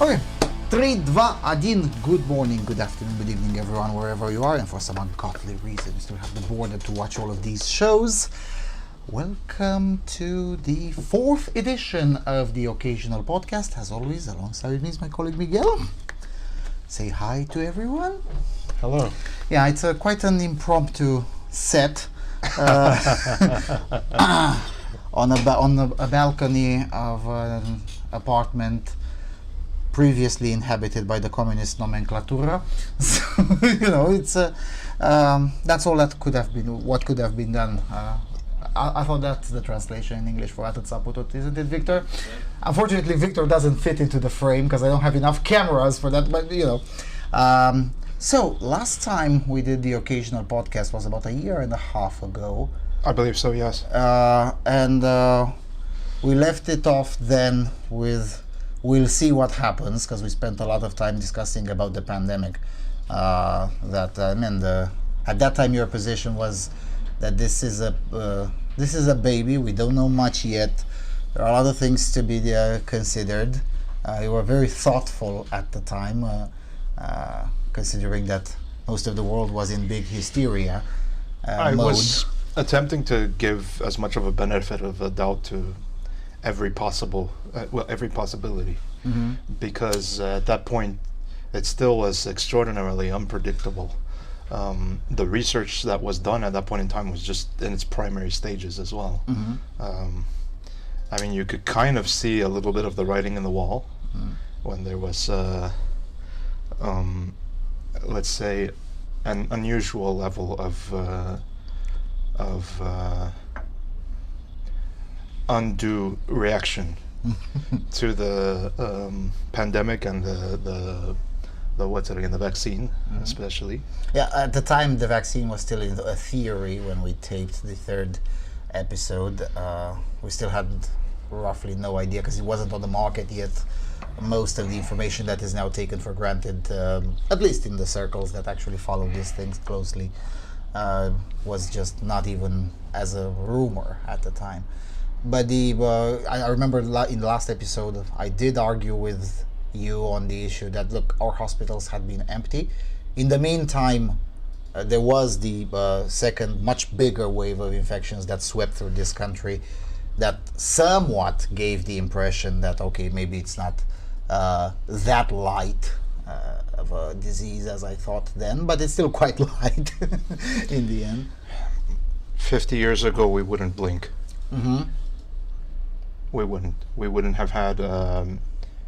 Okay, 3, 2, 1. Good morning, good afternoon, good evening, everyone, wherever you are, and for some ungodly reason you still have the boredom to watch all of these shows. Welcome to the 4th edition of the Occasional Podcast. As always, alongside me is my colleague Miguel. Say hi to everyone. Hello. Yeah, it's quite an impromptu set on a balcony of an apartment previously inhabited by the communist nomenclatura. So, it's that's all that could have been, what could have been done. I thought that's the translation in English for Atât s-a putut, isn't it, Victor? Yeah. Unfortunately, Victor doesn't fit into the frame because I don't have enough cameras for that, but so last time we did the Occasional Podcast was about a year and a half ago. I believe so, yes. And we left it off then with we'll see what happens, because we spent a lot of time discussing about the pandemic. At that time your position was that this is a baby. We don't know much yet. There are a lot of things to be considered. You were very thoughtful at the time, considering that most of the world was in big hysteria I mode. was attempting to give as much of a benefit of the doubt to every possibility, because at that point it still was extraordinarily unpredictable. The research that was done at that point in time was just in its primary stages as well. I mean, you could kind of see a little bit of the writing in the wall when there was, let's say, an unusual level of undue reaction to the pandemic and the vaccine, especially. Yeah, at the time the vaccine was still in a theory when we taped the 3rd episode. We still had roughly no idea because it wasn't on the market yet. Most of the information that is now taken for granted, at least in the circles that actually follow these things closely, was just not even as a rumor at the time. But I remember in the last episode I did argue with you on the issue that, look, our hospitals had been empty. In the meantime, there was the second, much bigger wave of infections that swept through this country that somewhat gave the impression that, okay, maybe it's not that light of a disease as I thought then, but it's still quite light in the end. 50 years ago, we wouldn't blink. We wouldn't have had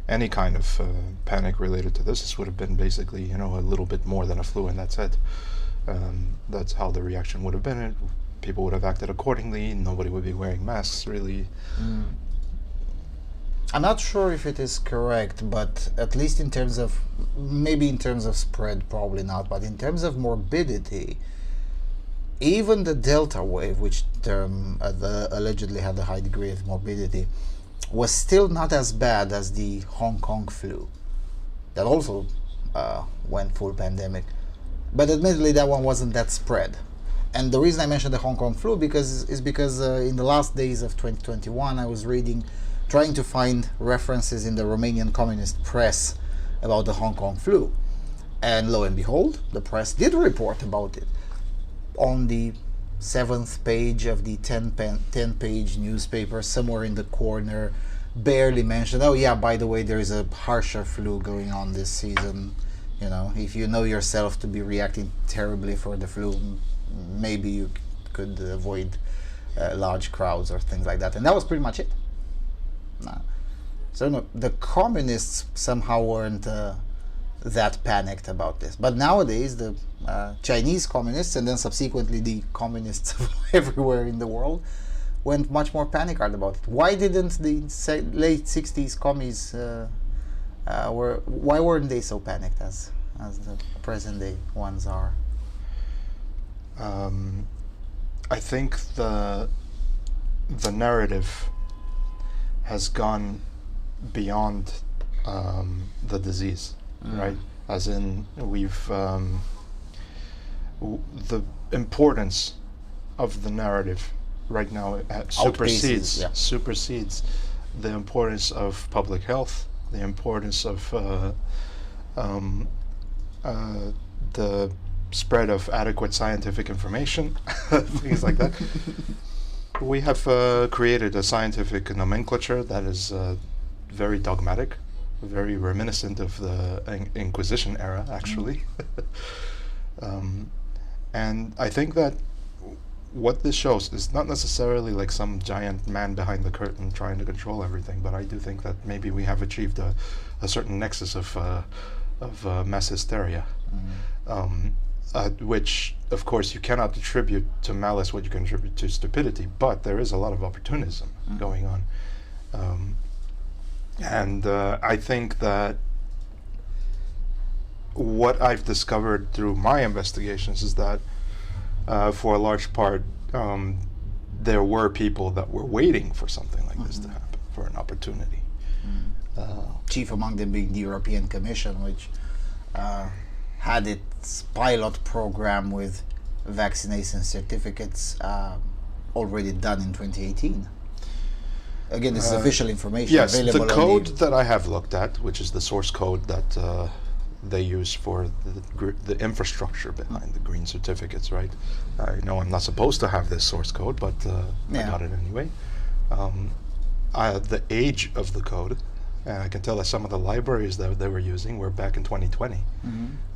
any kind of panic related to this. This would have been basically, a little bit more than a flu, and that's it. That's how the reaction would have been. People would have acted accordingly. Nobody would be wearing masks, really. I'm not sure if it is correct, but at least in terms of spread, probably not, but in terms of morbidity, even the Delta wave, which allegedly had a high degree of morbidity, was still not as bad as the Hong Kong flu that also went full pandemic. But admittedly, that one wasn't that spread. And the reason I mentioned the Hong Kong flu is because in the last days of 2021, I was trying to find references in the Romanian communist press about the Hong Kong flu. And lo and behold, the press did report about it. On the 7th page of the 10-page newspaper, somewhere in the corner, barely mentioned, oh yeah, by the way, there is a harsher flu going on this season. If you know yourself to be reacting terribly for the flu, maybe you could avoid large crowds or things like that. And that was pretty much it. So no, the communists somehow weren't that panicked about this. But nowadays, the Chinese communists, and then subsequently the communists everywhere in the world, went much more panicked about it. Why didn't the late 60s commies, why weren't they so panicked as the present day ones are? I think the narrative has gone beyond the disease, right? As in, we've the importance of the narrative right now supersedes the importance of public health, the importance of the spread of adequate scientific information, things like that. We have created a scientific nomenclature that is very dogmatic, very reminiscent of the Inquisition era, actually. And I think that what this shows is not necessarily like some giant man behind the curtain trying to control everything, but I do think that maybe we have achieved a certain nexus of mass hysteria, which, of course, you cannot attribute to malice what you can attribute to stupidity, but there is a lot of opportunism going on. And I think that what I've discovered through my investigations is that for a large part, there were people that were waiting for something like this to happen, for an opportunity. Chief among them being the European Commission, which had its pilot program with vaccination certificates already done in 2018. Again, this is official information available. Yes, the code that I have looked at, which is the source code that they use for the infrastructure behind the green certificates, right? I know I'm not supposed to have this source code, but I got it anyway. The age of the code, and I can tell that some of the libraries that they were using were back in 2020.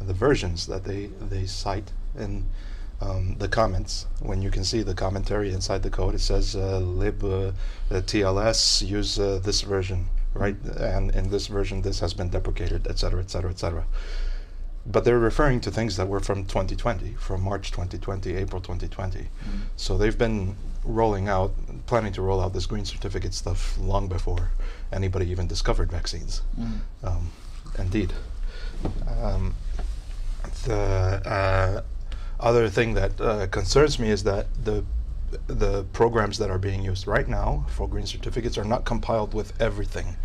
The versions that they cite in the comments, when you can see the commentary inside the code, it says lib TLS use this version, right? And in this version this has been deprecated, etc., etc., etc. But they're referring to things that were from 2020, from March 2020, April 2020. So they've been planning to roll out this green certificate stuff long before anybody even discovered vaccines. Indeed. The other thing that concerns me is that the programs that are being used right now for green certificates are not compiled with everything.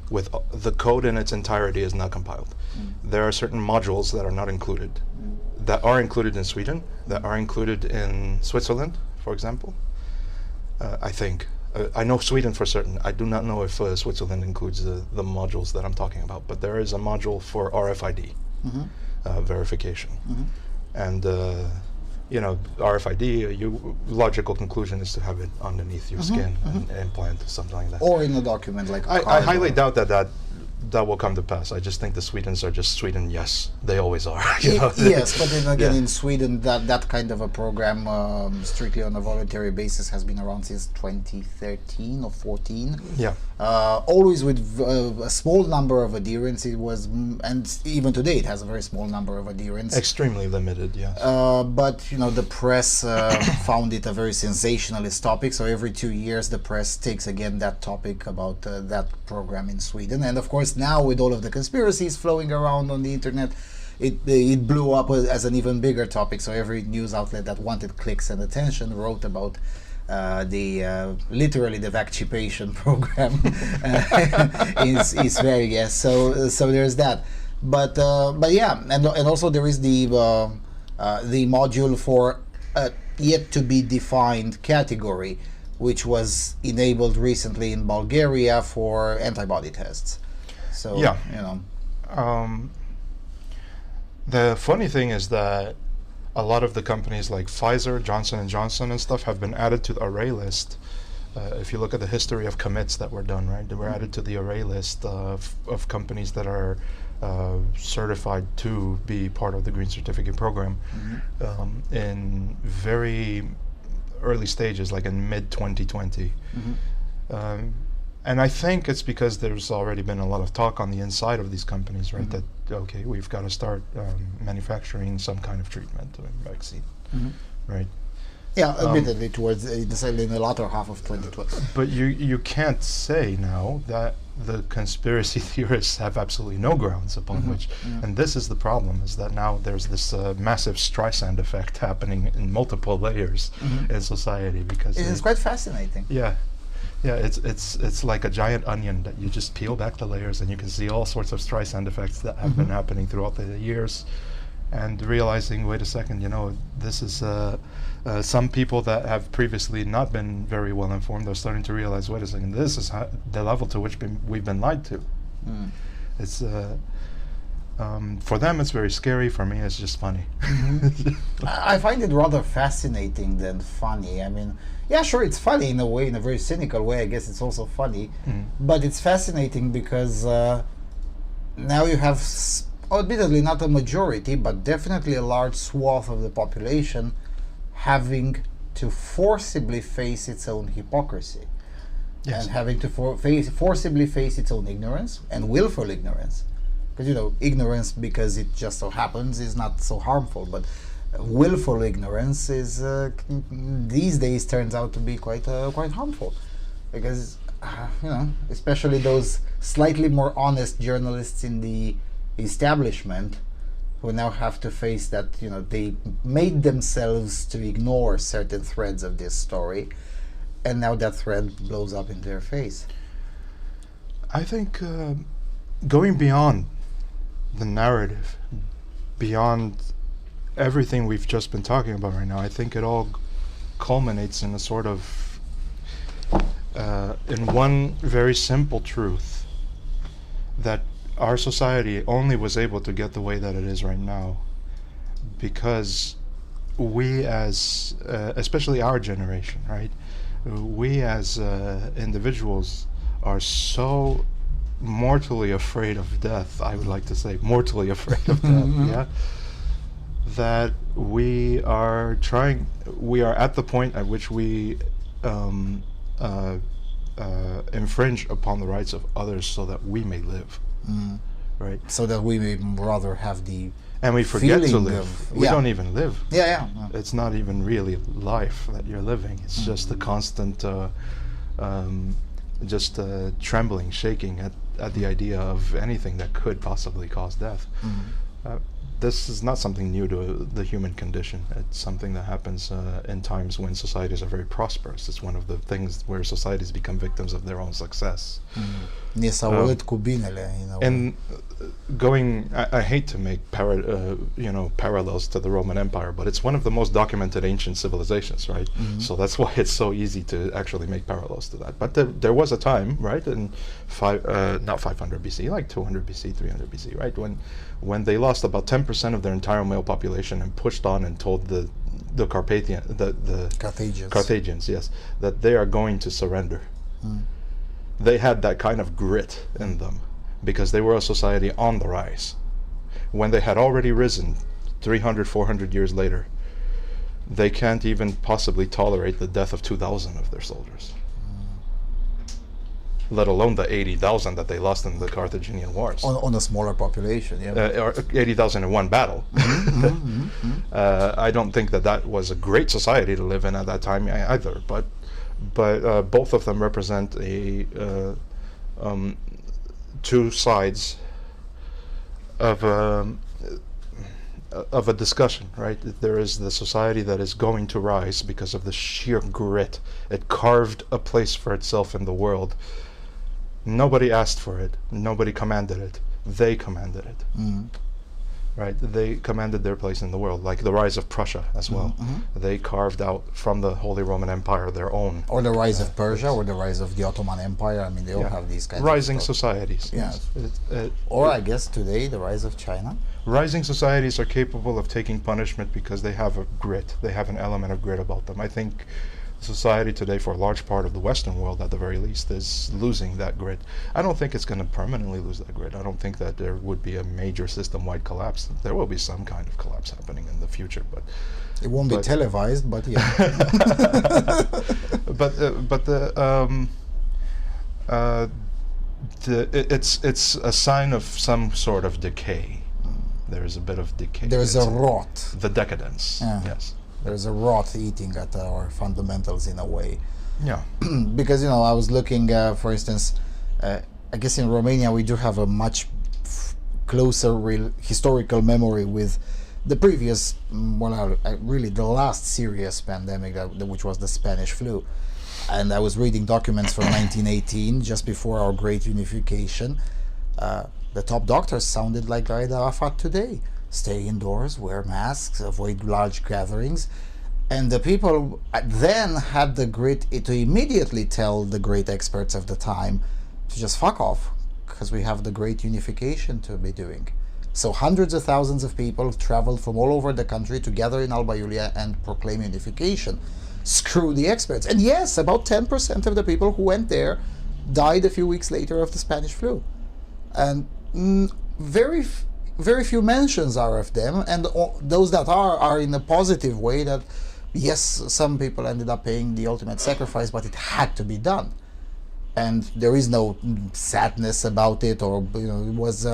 With the code in its entirety is not compiled. There are certain modules that are not included, that are included in Sweden, that are included in Switzerland, for example. I think. I know Sweden for certain. I do not know if Switzerland includes the modules that I'm talking about, but there is a module for RFID verification. And RFID, logical conclusion is to have it underneath your skin and implant something like that. Or in a document like I highly doubt that will come to pass. I just think the Swedes are just Sweden. Yes, they always are. Yes, but then again, in Sweden, that kind of a program, strictly on a voluntary basis, has been around since 2013 or 14. Yeah. Always with a small number of adherents. It was, and even today, it has a very small number of adherents. Extremely limited. Yes. But the press found it a very sensationalist topic. So every 2 years, the press takes again that topic about that program in Sweden, and of course, now with all of the conspiracies flowing around on the internet, it blew up as an even bigger topic. So every news outlet that wanted clicks and attention wrote about literally the vaccination program. is very so there's that. But yeah, and also there is the module for yet to be defined category, which was enabled recently in Bulgaria for antibody tests. So, yeah. The funny thing is that a lot of the companies like Pfizer, Johnson & Johnson and stuff have been added to the array list. If you look at the history of commits that were done, right, they were added to the array list of companies that are certified to be part of the Green Certificate program in very early stages, like in mid-2020. And I think it's because there's already been a lot of talk on the inside of these companies, right? That, okay, we've got to start manufacturing some kind of treatment or vaccine, right? Yeah, admittedly, towards decidedly in the latter half of 2012. But you can't say now that the conspiracy theorists have absolutely no grounds upon which, and this is the problem, is that now there's this massive Streisand effect happening in multiple layers in society, because it's quite fascinating. Yeah, it's like a giant onion that you just peel back the layers and you can see all sorts of Streisand effects that have been happening throughout the years, and realizing, wait a second, this is some people that have previously not been very well informed are starting to realize, wait a second, this is the level to which we've been lied to. Mm. It's for them it's very scary. For me, it's just funny. I find it rather fascinating than funny. I mean, yeah, sure, it's funny in a way, in a very cynical way. I guess it's also funny, but it's fascinating because now you have, admittedly not a majority, but definitely a large swath of the population having to forcibly face its own hypocrisy. Yes. And having to forcibly face its own ignorance and willful ignorance. Because, you know, ignorance because it just so happens is not so harmful, but willful ignorance is these days turns out to be quite harmful. Because, you know, especially those slightly more honest journalists in the establishment who now have to face that, you know, they made themselves to ignore certain threads of this story, and now that thread blows up in their face. I think going beyond the narrative, beyond everything we've just been talking about right now, I think it all culminates in a sort of in one very simple truth, that our society only was able to get the way that it is right now because we as especially our generation, right, we as individuals are so mortally afraid of death, I would like to say mortally afraid of death, yeah, that we are at the point at which we infringe upon the rights of others so that we may live, right? So that we may rather have the and we forget to feeling live. of- We yeah. don't even live. Yeah. It's not even really life that you're living. It's just the constant trembling, shaking at the idea of anything that could possibly cause death. This is not something new to the human condition. It's something that happens in times when societies are very prosperous. It's one of the things where societies become victims of their own success. Ni s-a urât cu binele, you know. And I hate to make parallels to the Roman Empire, but it's one of the most documented ancient civilizations, right? So that's why it's so easy to actually make parallels to that. But there was a time, right, in not 500 BC, like 200 BC, 300 BC, right, when they lost about 10% of their entire male population and pushed on and told the Carthaginians, yes, that they are going to surrender. They had that kind of grit in them because they were a society on the rise. When they had already risen 300, 400 years later, they can't even possibly tolerate the death of 2,000 of their soldiers, let alone the 80,000 that they lost in the Carthaginian wars. On a smaller population, yeah. Or 80,000 in one battle. I don't think that was a great society to live in at that time either, but both of them represent two sides of a discussion, right? There is the society that is going to rise because of the sheer grit. It carved a place for itself in the world. Nobody asked for it. Nobody commanded it. They commanded it. Right? They commanded their place in the world, like the rise of Prussia as well. They carved out from the Holy Roman Empire their own. Or the rise of Persia, or the rise of the Ottoman Empire. I mean, they all have these kinds rising of societies. Yeah. Yes. Or I guess today, the rise of China. Rising societies are capable of taking punishment because they have a grit. They have an element of grit about them. I think society today, for a large part of the Western world at the very least, is losing that grit. I don't think it's going to permanently lose that grit. I don't think that there would be a major system-wide collapse. There will be some kind of collapse happening in the future, but it won't be televised, but yeah. It's a sign of some sort of decay. There is a bit of decay. There is a rot. The decadence. Yes. There's a rot eating at our fundamentals in a way. Yeah. Because, you know, I was looking, for instance, I guess in Romania we do have a much closer historical memory with the previous, really the last serious pandemic, which was the Spanish flu. And I was reading documents from 1918, just before our great unification. The top doctors sounded like Raed Arafat today. Stay indoors, wear masks, avoid large gatherings. And the people then had the grit to immediately tell the great experts of the time to just fuck off, Because we have the great unification to be doing. So hundreds of thousands of people traveled from all over the country to gather in Alba Iulia and proclaim unification. Screw the experts. And yes, about 10% of the people who went there died a few weeks later of the Spanish flu. And very few mentions are of them, and those that are in a positive way, that yes, some people ended up paying the ultimate sacrifice, but it had to be done. And there is no sadness about it, or it was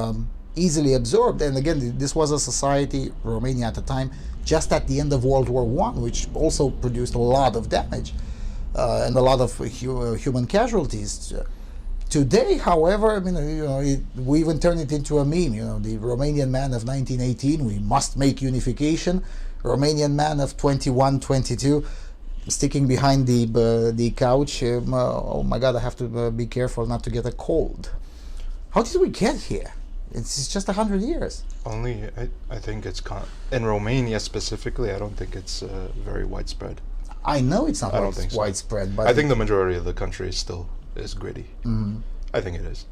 easily absorbed. And again, this was a society, Romania at the time, just at the end of World War I, which also produced a lot of damage and a lot of human casualties. Today, however, we even turn it into a meme. The Romanian man of 1918, we must make unification. Romanian man of 21, 22, sticking behind the couch. Oh my God, I have to be careful not to get a cold. How did we get here? It's just 100 years. Only, I think it's in Romania specifically. I don't think it's very widespread. I know it's not widespread, so. But I think the majority of the country is gritty. Mm-hmm. I think it is.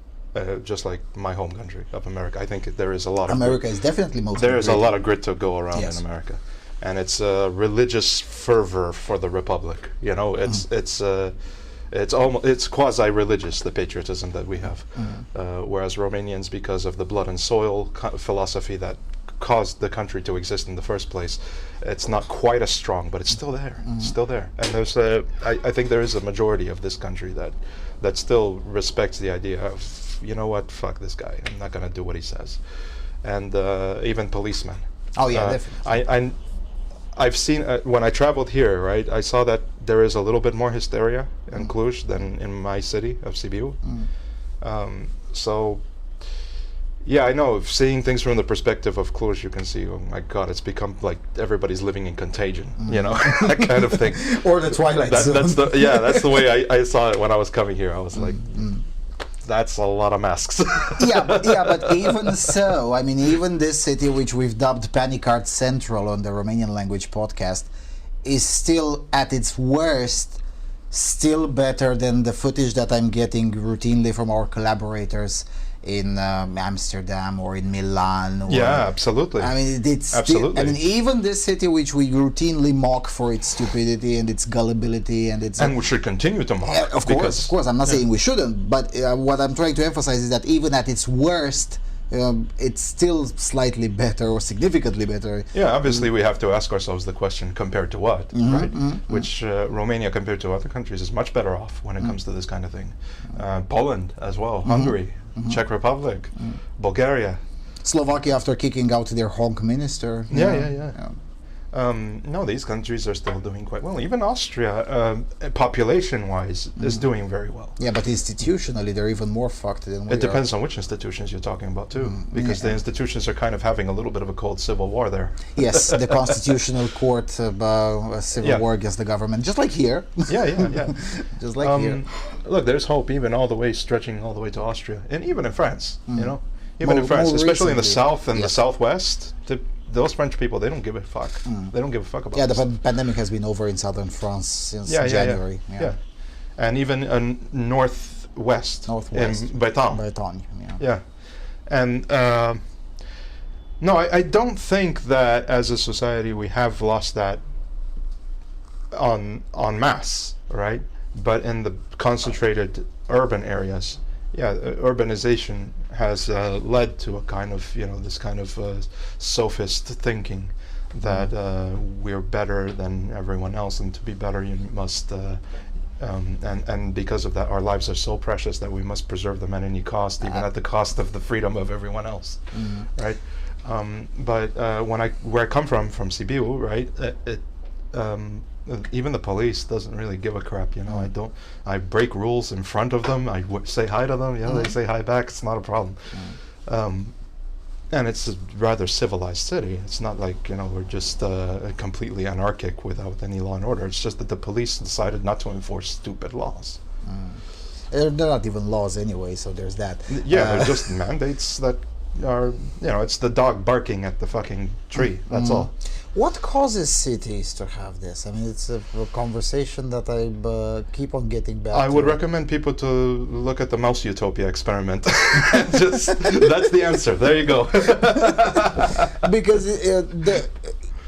Just like my home country of America, I think there is a lot of America is definitely mostly there is gritty. a lot of grit to go around Yes. in America, and it's a religious fervor for the republic. It's quasi-religious, the patriotism that we have, whereas Romanians, because of the blood and soil philosophy that caused the country to exist in the first place, it's not quite as strong, but it's still there. It's still there, and there's I think there is a majority of this country that still respects the idea of, you know what, fuck this guy, I'm not gonna do what he says, and even policemen. Oh yeah, definitely. I've seen when I traveled here, right? I saw that there is a little bit more hysteria in Cluj than in my city of Sibiu. So, yeah, I know. Seeing things from the perspective of Cluj, you can see, oh my God, it's become like everybody's living in contagion, that kind of thing. Or the Twilight Zone. That's the way I saw it when I was coming here. I was like, that's a lot of masks. but even so, even this city, which we've dubbed Panic Art Central on the Romanian language podcast, is still at its worst, still better than the footage that I'm getting routinely from our collaborators in Amsterdam or in Milan. Yeah, absolutely. It's absolutely. Still, even this city, which we routinely mock for its stupidity and its gullibility and we should continue to mock. Of course. I'm not saying we shouldn't, but what I'm trying to emphasize is that even at its worst, it's still slightly better or significantly better. Yeah, obviously we have to ask ourselves the question, compared to what, right? Which Romania, compared to other countries, is much better off when it comes to this kind of thing. Poland as well, Hungary, Czech Republic, Bulgaria. Slovakia, after kicking out their honk minister. Yeah. No, these countries are still doing quite well. Even Austria, population-wise, is doing very well. Yeah, but institutionally, they're even more fucked than we are. It depends on which institutions you're talking about, too. Because the institutions are kind of having a little bit of a cold civil war there. Yes, the Constitutional Court, a civil war against the government, just like here. Yeah. Just like here. Look, there's hope even stretching all the way to Austria. And even in France, Even in France, especially in the south and the southwest, those French people, they don't give a fuck. They don't give a fuck about this. Yeah, the pandemic has been over in southern France since January. Yeah. And even northwest in Bretagne. Yeah. And no, I don't think that as a society we have lost that en masse, right? But in the concentrated urban areas, urbanization has led to a kind of, this kind of sophist thinking that we're better than everyone else, and to be better you must, and because of that our lives are so precious that we must preserve them at any cost, even at the cost of the freedom of everyone else, right? But where I come from Sibiu, right, even the police doesn't really give a crap, I break rules in front of them, I say hi to them, they say hi back, it's not a problem. And it's a rather civilized city. It's not like, we're just completely anarchic without any law and order. It's just that the police decided not to enforce stupid laws. They're not even laws anyway, so there's that. They're just mandates that are, it's the dog barking at the fucking tree, that's all. What causes cities to have this? I mean, it's a conversation that I keep on getting back to. I would recommend people to look at the Mouse Utopia experiment. That's the answer. There you go. Because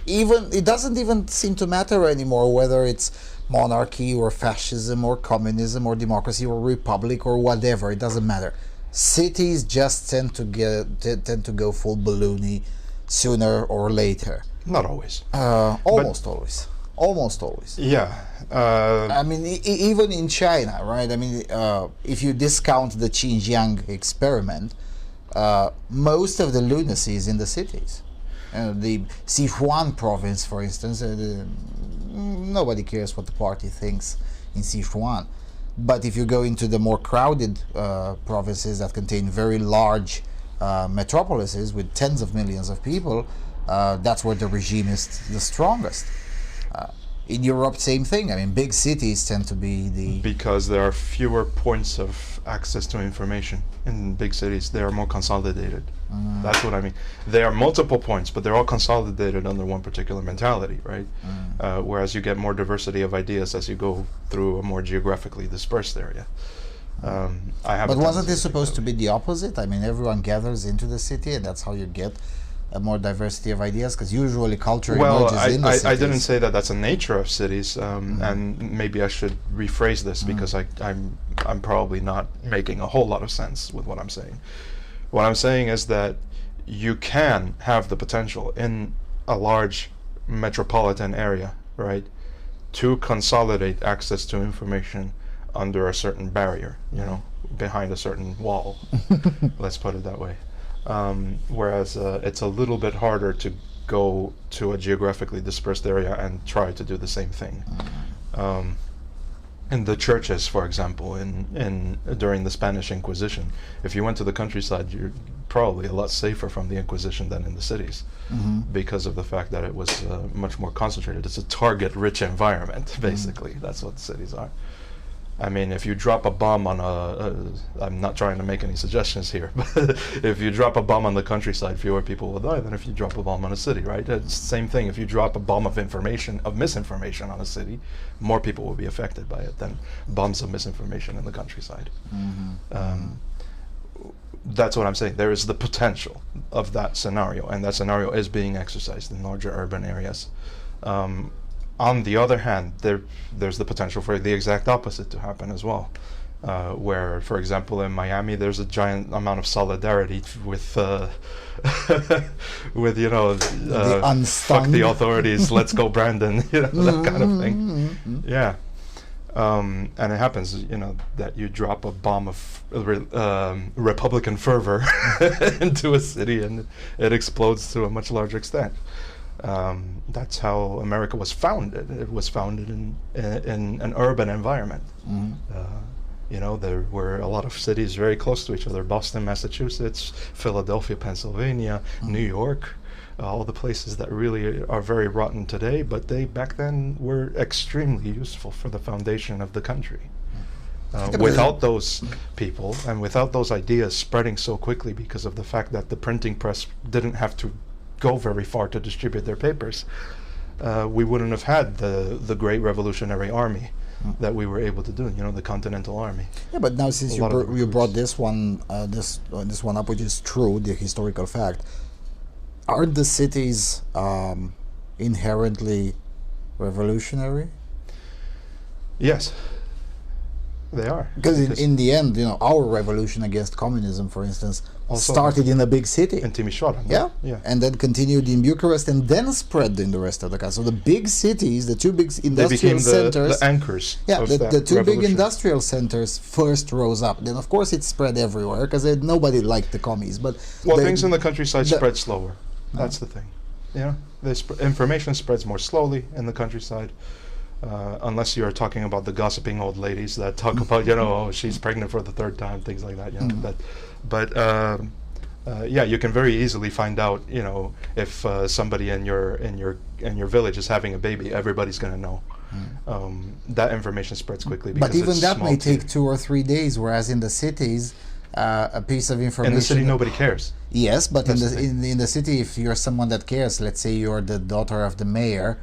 it doesn't even seem to matter anymore whether it's monarchy or fascism or communism or democracy or republic or whatever. It doesn't matter. Cities just tend to go full balloony sooner or later. Not always. Almost always. Almost always. Yeah. I mean, even in China, right? I mean, if you discount the Xinjiang experiment, most of the lunacy is in the cities. The Sichuan province, for instance, nobody cares what the party thinks in Sichuan. But if you go into the more crowded provinces that contain very large metropolises with tens of millions of people, that's where the regime is the strongest. In Europe, same thing. I mean, big cities tend to be because there are fewer points of access to information in big cities. They are more consolidated. That's what I mean. There are multiple points, but they're all consolidated under one particular mentality, right? Whereas you get more diversity of ideas as you go through a more geographically dispersed area. But wasn't this supposed to be the opposite? I mean, everyone gathers into the city, and that's how you get a more diversity of ideas, because usually culture emerges in the cities. I didn't say that that's a nature of cities, and maybe I should rephrase this because I'm probably not making a whole lot of sense with what I'm saying. What I'm saying is that you can have the potential in a large metropolitan area, right, to consolidate access to information under a certain barrier, behind a certain wall. Let's put it that way. Whereas it's a little bit harder to go to a geographically dispersed area and try to do the same thing. In the churches, for example, during the Spanish Inquisition, if you went to the countryside, you're probably a lot safer from the Inquisition than in the cities, because of the fact that it was much more concentrated. It's a target-rich environment, basically. That's what cities are. I mean, if you drop a bomb on I'm not trying to make any suggestions here, but if you drop a bomb on the countryside, fewer people will die than if you drop a bomb on a city, right? It's the same thing. If you drop a bomb of misinformation on a city, more people will be affected by it than bombs of misinformation in the countryside. That's what I'm saying. There is the potential of that scenario, and that scenario is being exercised in larger urban areas. On the other hand, there's the potential for the exact opposite to happen as well, where, for example, in Miami, there's a giant amount of solidarity with fuck the authorities, let's go Brandon, that kind of thing. Yeah. And it happens, that you drop a bomb of Republican fervor into a city and it explodes to a much larger extent. That's how America was founded. It was founded in an urban environment. There were a lot of cities very close to each other: Boston, Massachusetts, Philadelphia, Pennsylvania, New York, all the places that really are very rotten today, but they back then were extremely useful for the foundation of the country. Without those people and without those ideas spreading so quickly, because of the fact that the printing press didn't have to go very far to distribute their papers, we wouldn't have had the great revolutionary army that we were able to do, the Continental Army. Yeah, but now since you brought this one up, which is true, the historical fact, aren't the cities inherently revolutionary? Yes, they are. Because in the end, our revolution against communism, for instance, also started in a big city. In Timisoara. Yeah. And then continued in Bucharest and then spread in the rest of the country. So the big cities, the two big industrial centers. The anchors. Yeah, of the two revolution. big industrial centers first rose up. Then, of course, it spread everywhere because nobody liked the commies. But things in the countryside spread slower. That's the thing. Information spreads more slowly in the countryside. Unless you're talking about the gossiping old ladies that talk about, oh, she's pregnant for the third time, things like that. You can very easily find out, if somebody in your village is having a baby, everybody's going to know. That information spreads quickly. But even that may take 2 or 3 days, whereas in the cities, a piece of information. In the city, nobody cares. Yes, but in That's the the thing. in the city, if you're someone that cares, let's say you're the daughter of the mayor,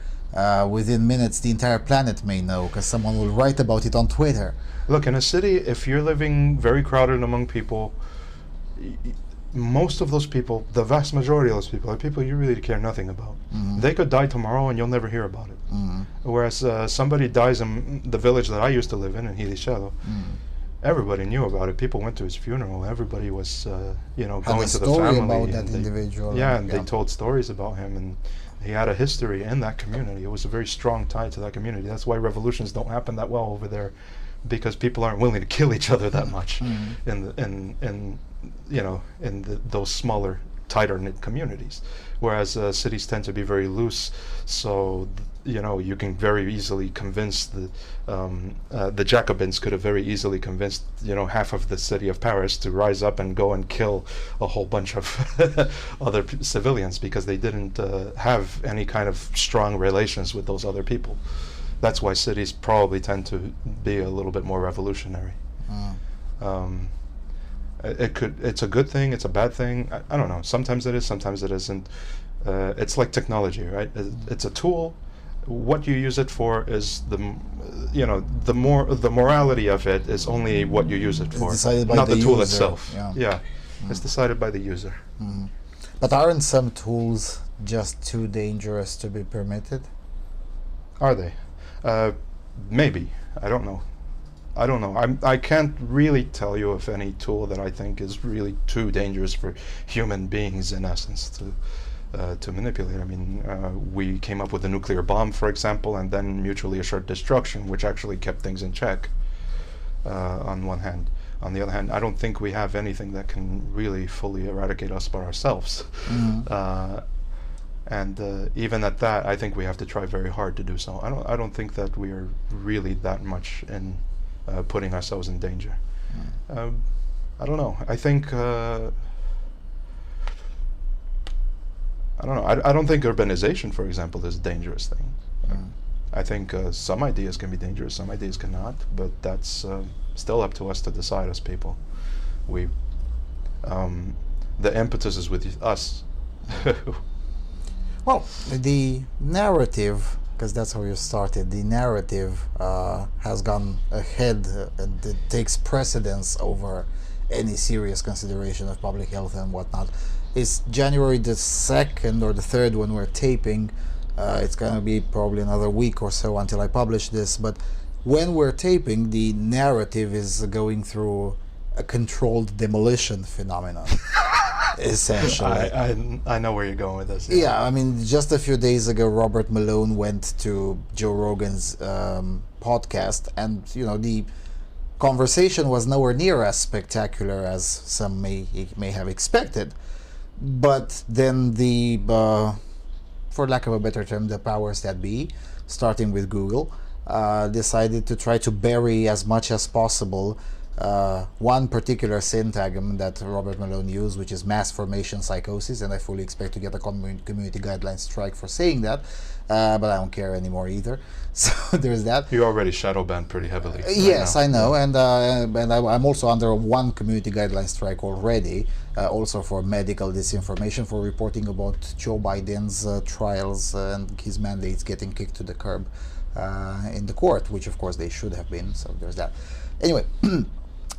within minutes the entire planet may know because someone will write about it on Twitter. Look, in a city, if you're living very crowded among people, most of those people, the vast majority of those people, are people you really care nothing about. They could die tomorrow and you'll never hear about it. Whereas somebody dies in the village that I used to live in Hilisado, everybody knew about it. People went to his funeral. Everybody was, going to the story family. about that and individual. They told stories about him, and he had a history in that community. It was a very strong tie to that community. That's why revolutions don't happen that well over there, because people aren't willing to kill each other that much in those smaller, tighter knit communities. Whereas cities tend to be very loose, so you can very easily convince the Jacobins could have very easily convinced half of the city of Paris to rise up and go and kill a whole bunch of other civilians because they didn't have any kind of strong relations with those other people. That's why cities probably tend to be a little bit more revolutionary. It's a good thing, it's a bad thing. I don't know. Sometimes it is, sometimes it isn't. It's like technology, right? It's a tool. What you use it for is the morality of it is only what you use it for, not the tool itself. Yeah. It's decided by the user. But aren't some tools just too dangerous to be permitted? Are they? Maybe. I don't know. I can't really tell you of any tool that I think is really too dangerous for human beings, in essence, to manipulate. I mean, we came up with the nuclear bomb, for example, and then mutually assured destruction, which actually kept things in check, on one hand. On the other hand, I don't think we have anything that can really fully eradicate us by ourselves. And even at that, I think we have to try very hard to do so. I don't think that we are really that much in putting ourselves in danger. I don't know. I think I don't know. I don't think urbanization, for example, is a dangerous thing. I think some ideas can be dangerous, some ideas cannot, but that's still up to us to decide as people. The impetus is with us. Well, the narrative, because that's how you started, the narrative has gone ahead and it takes precedence over any serious consideration of public health and whatnot. It's January the 2nd or the 3rd when we're taping. It's going to be probably another week or so until I publish this, but when we're taping, the narrative is going through a controlled demolition phenomenon. Essentially. I know where you're going with this. Yeah, I mean, just a few days ago, Robert Malone went to Joe Rogan's podcast, and the conversation was nowhere near as spectacular as some may have expected. But then for lack of a better term, the powers that be, starting with Google, decided to try to bury as much as possible one particular syntagm that Robert Malone used, which is mass formation psychosis, and I fully expect to get a community guidelines strike for saying that, but I don't care anymore either. So there's that. You already shadow banned pretty heavily. Yes, I know, and I'm also under one community guideline strike already, also for medical disinformation, for reporting about Joe Biden's trials and his mandates getting kicked to the curb in the court, which of course they should have been, so there's that. Anyway,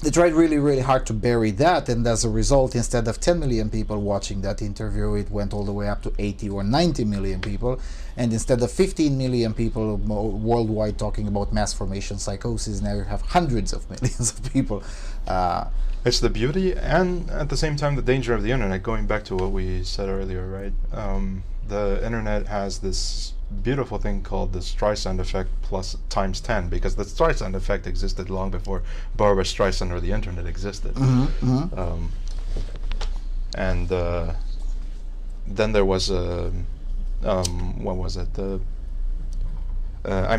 they tried really, really hard to bury that, and as a result, instead of 10 million people watching that interview, it went all the way up to 80 or 90 million people, and instead of 15 million people worldwide talking about mass formation psychosis, now you have hundreds of millions of people. It's the beauty and at the same time the danger of the internet, going back to what we said earlier, right? The internet has this beautiful thing called the Streisand effect plus times 10, because the Streisand effect existed long before Barbara Streisand or the internet existed. And then there was a what was it? I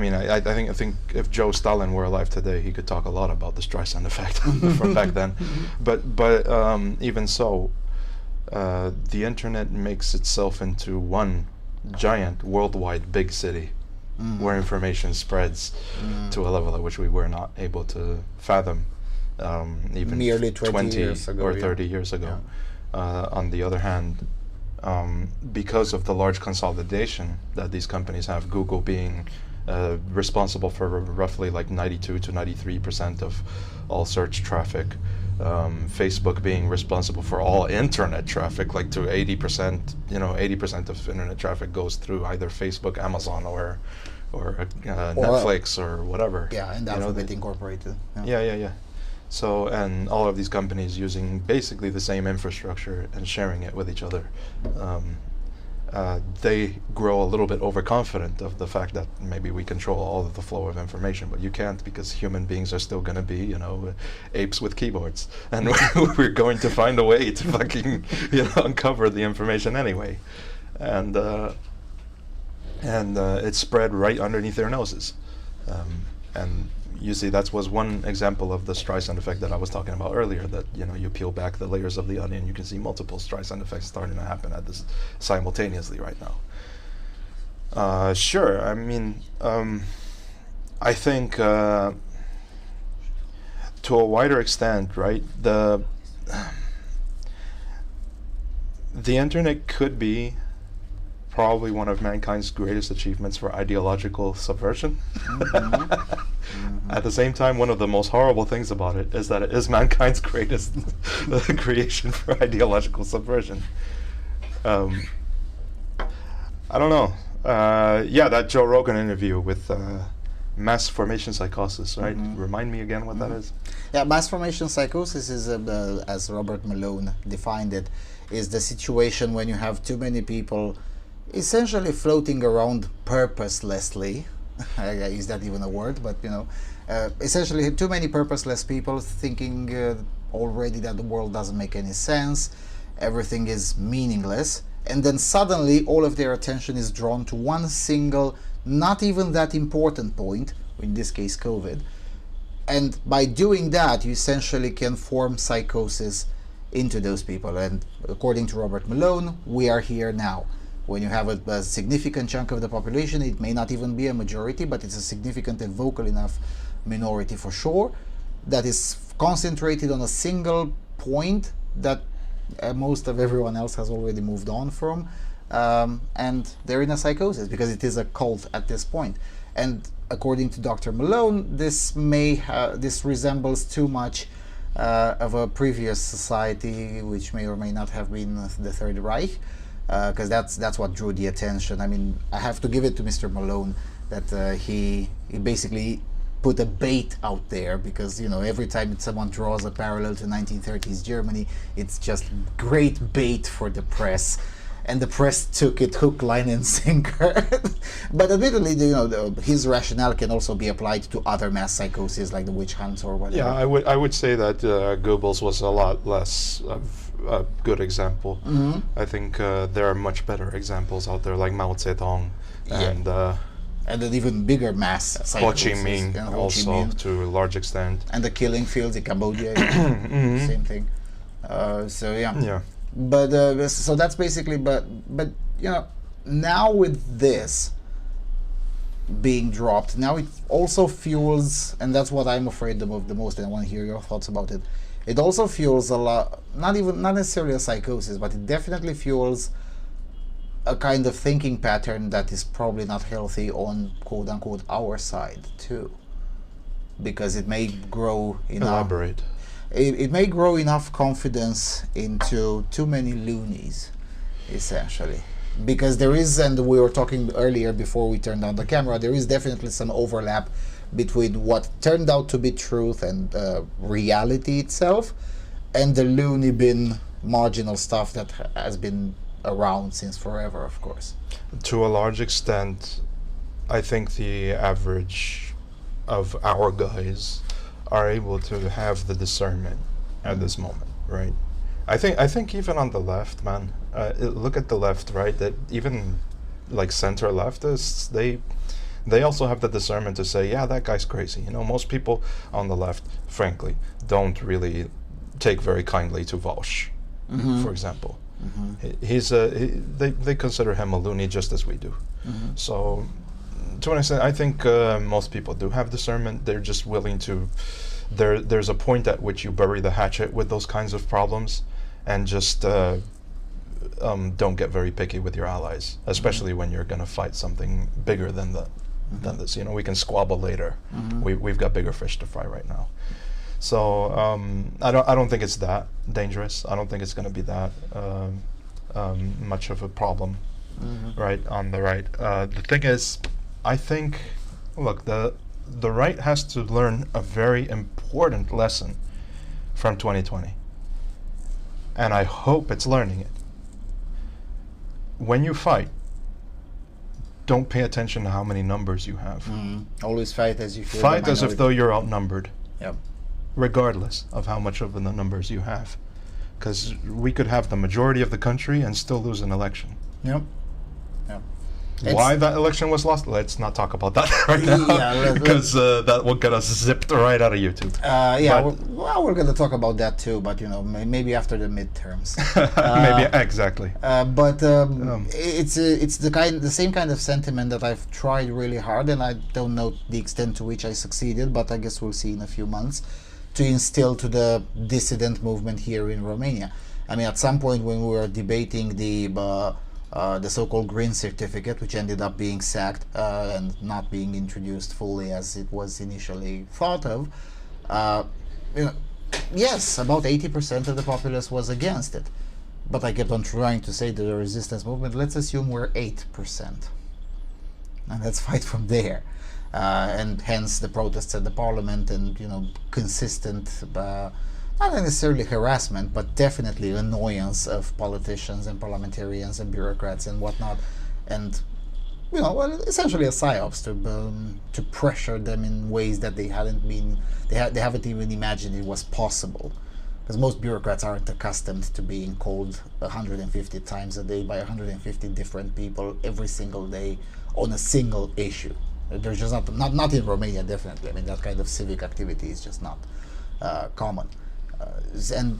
think if Joe Stalin were alive today, he could talk a lot about the Streisand effect from back then. But even so, the internet makes itself into one giant worldwide big city where information spreads to a level at which we were not able to fathom even merely 20 years ago, or 30 years ago. On the other hand, because of the large consolidation that these companies have, Google being responsible for roughly like 92 to 93% of all search traffic, Facebook being responsible for all internet traffic, like to 80%, 80% of internet traffic goes through either Facebook, Amazon, or Netflix or whatever. Yeah, and Alphabet Incorporated. Yeah. So, and all of these companies using basically the same infrastructure and sharing it with each other. They grow a little bit overconfident of the fact that maybe we control all of the flow of information, but you can't, because human beings are still going to be, apes with keyboards, and we're going to find a way to fucking, uncover the information anyway, and it's spread right underneath their noses, and you see, that was one example of the Streisand effect that I was talking about earlier, that, you peel back the layers of the onion, you can see multiple Streisand effects starting to happen at this simultaneously right now. Sure, I mean, I think to a wider extent, right, the internet could be probably one of mankind's greatest achievements for ideological subversion. At the same time, one of the most horrible things about it is that it is mankind's greatest creation for ideological subversion. I don't know. That Joe Rogan interview with mass formation psychosis, right? Remind me again what that is. Yeah, mass formation psychosis is, as Robert Malone defined it, is the situation when you have too many people essentially floating around purposelessly. Is that even a word? But essentially too many purposeless people thinking already that the world doesn't make any sense, everything is meaningless, and then suddenly all of their attention is drawn to one single, not even that important point, in this case COVID, and by doing that you essentially can form psychosis into those people. And according to Robert Malone, we are here now. When you have a significant chunk of the population, it may not even be a majority, but it's a significant and vocal enough minority for sure, that is concentrated on a single point that most of everyone else has already moved on from, and they're in a psychosis because it is a cult at this point. And according to Dr. Malone, this resembles too much of a previous society, which may or may not have been the Third Reich. Because that's what drew the attention. I mean, I have to give it to Mr. Malone that he basically put a bait out there, because every time someone draws a parallel to 1930s Germany, it's just great bait for the press, and the press took it hook, line, and sinker. But admittedly, his rationale can also be applied to other mass psychoses like the witch hunts or whatever. Yeah, I would say that Goebbels was a lot less a good example. I think there are much better examples out there, like Mao Zedong and an even bigger mass psychosis. Ho Chi Minh also, to a large extent. And the killing fields in Cambodia, same thing. But so that's basically, but now with this being dropped, now it also fuels, and that's what I'm afraid of the most, and I want to hear your thoughts about it. It also fuels a lot, not necessarily a psychosis, but it definitely fuels a kind of thinking pattern that is probably not healthy on quote-unquote our side too, because it may grow enough. Elaborate. It may grow enough confidence into too many loonies, essentially. Because there is, and we were talking earlier before we turned on the camera, there is definitely some overlap between what turned out to be truth and reality itself, and the loony bin marginal stuff that has been around since forever, of course. To a large extent, I think the average of our guys are able to have the discernment at this moment, right? I think even on the left, man, look at the left, right? That even like center leftists, they also have the discernment to say, yeah, that guy's crazy. Most people on the left, frankly, don't really take very kindly to Walsh, for example. They consider him a loony just as we do. So to an extent, I think most people do have discernment. They're just willing to there's a point at which you bury the hatchet with those kinds of problems, and just don't get very picky with your allies, especially when you're going to fight something bigger than this. You know, we can squabble later. We've got bigger fish to fry right now. So I don't think it's that dangerous. I don't think it's going to be that much of a problem, right, on the right. The thing is, I think, look, the right has to learn a very important lesson from 2020, and I hope it's learning it. When you fight, don't pay attention to how many numbers you have. Always fight as you feel. Fight as if though you're outnumbered. Yep. Regardless of how much of the numbers you have, because we could have the majority of the country and still lose an election. Yep. Yep. Why that election was lost? Let's not talk about that right now, because that will get us zipped right out of YouTube. We're going to talk about that too, but you know, maybe after the midterms. Maybe exactly. It's the same kind of sentiment that I've tried really hard, and I don't know the extent to which I succeeded, but I guess we'll see in a few months, to instill to the dissident movement here in Romania. I mean, at some point when we were debating the so-called green certificate, which ended up being sacked and not being introduced fully as it was initially thought of, you know, yes, about 80% of the populace was against it. But I kept on trying to say to the resistance movement, let's assume we're 8%. And let's fight from there. And hence the protests at the parliament, and you know, consistent not necessarily harassment, but definitely annoyance of politicians and parliamentarians and bureaucrats and whatnot, and you know, well, essentially a psyops to pressure them in ways that they haven't even imagined it was possible, because most bureaucrats aren't accustomed to being called 150 times a day by 150 different people every single day on a single issue. There's just not in Romania, definitely. I mean, that kind of civic activity is just not common. And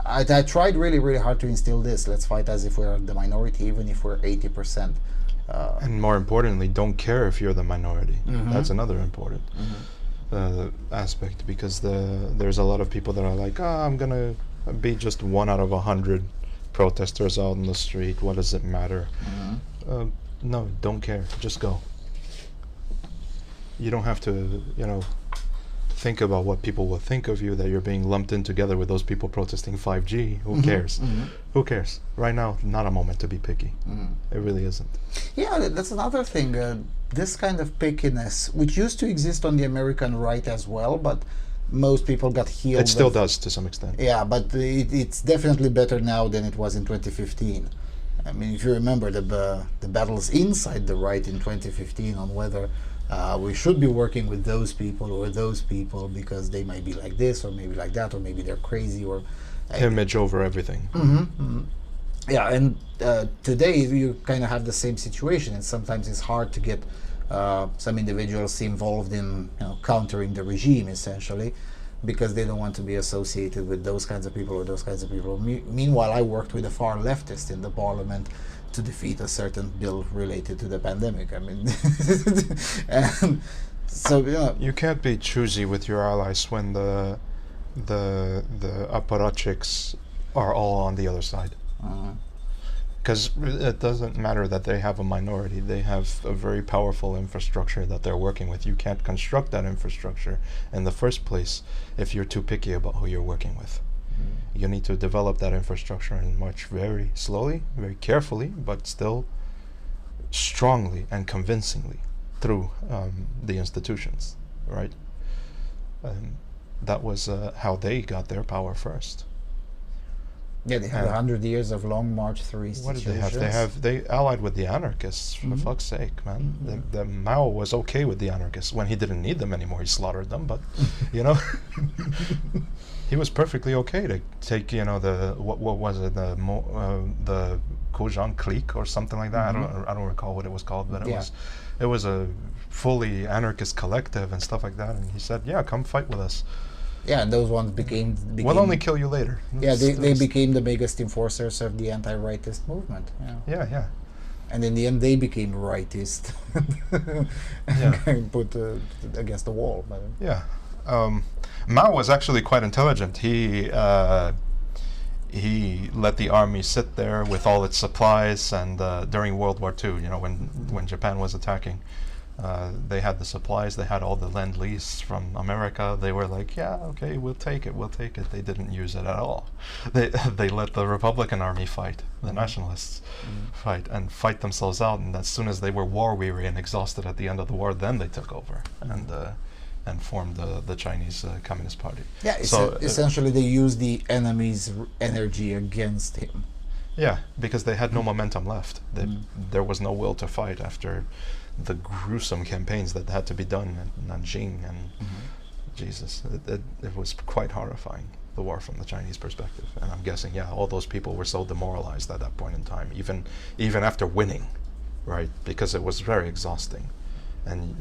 I tried really, really hard to instill this. Let's fight as if we're the minority, even if we're 80%. And more importantly, don't care if you're the minority. That's another important aspect, because there's a lot of people that are like, I'm going to be just 1 out of 100 protesters out in the street. What does it matter? No, don't care. Just go. You don't have to, you know, think about what people will think of you, that you're being lumped in together with those people protesting 5G. Who cares? Who cares? Right now, not a moment to be picky. It really isn't. Yeah, that's another thing. This kind of pickiness, which used to exist on the American right as well, but most people got healed. It still does to some extent. Yeah, but it's definitely better now than it was in 2015. I mean, if you remember the battles inside the right in 2015 on whether we should be working with those people or those people because they might be like this or maybe like that, or maybe they're crazy, or image over everything. Yeah, and today you kind of have the same situation, and sometimes it's hard to get some individuals involved in, you know, countering the regime, essentially, because they don't want to be associated with those kinds of people or those kinds of people. Meanwhile, I worked with a far leftist in the parliament to defeat a certain bill related to the pandemic. I mean, and so, you know, you can't be choosy with your allies when the apparatchiks are all on the other side. Because it doesn't matter that they have a minority. They have a very powerful infrastructure that they're working with. You can't construct that infrastructure in the first place if you're too picky about who you're working with. You need to develop that infrastructure and march very slowly, very carefully, but still strongly and convincingly through the institutions, right? That was how they got their power first. Yeah, they had 100 years of long march through institutions. What did they have? They allied with the anarchists, for fuck's sake, man. The Mao was okay with the anarchists when he didn't need them anymore. He slaughtered them, but, you know, he was perfectly okay to take, you know, the, what was it, the Kojang clique or something like that. I don't recall what it was called, but it was a fully anarchist collective and stuff like that. And he said, yeah, come fight with us. Yeah, and those ones became we'll only kill you later. Yeah, they became the biggest enforcers of the anti-rightist movement. Yeah. And in the end, they became rightist and put against the wall. But yeah, Mao was actually quite intelligent. He let the army sit there with all its supplies, and during World War II, when Japan was attacking, they had the supplies, they had all the Lend-Lease from America. They were like, yeah, okay, we'll take it. They didn't use it at all. They let the Republican Army fight, the nationalists fight themselves out, and as soon as they were war-weary and exhausted at the end of the war, then they took over and formed the Chinese Communist Party. Yeah, so essentially they used the enemy's energy against him. Yeah, because they had no momentum left. There was no will to fight after the gruesome campaigns that had to be done in Nanjing, and Jesus, it was quite horrifying, the war from the Chinese perspective. And I'm guessing, all those people were so demoralized at that point in time, even after winning, right? Because it was very exhausting. And,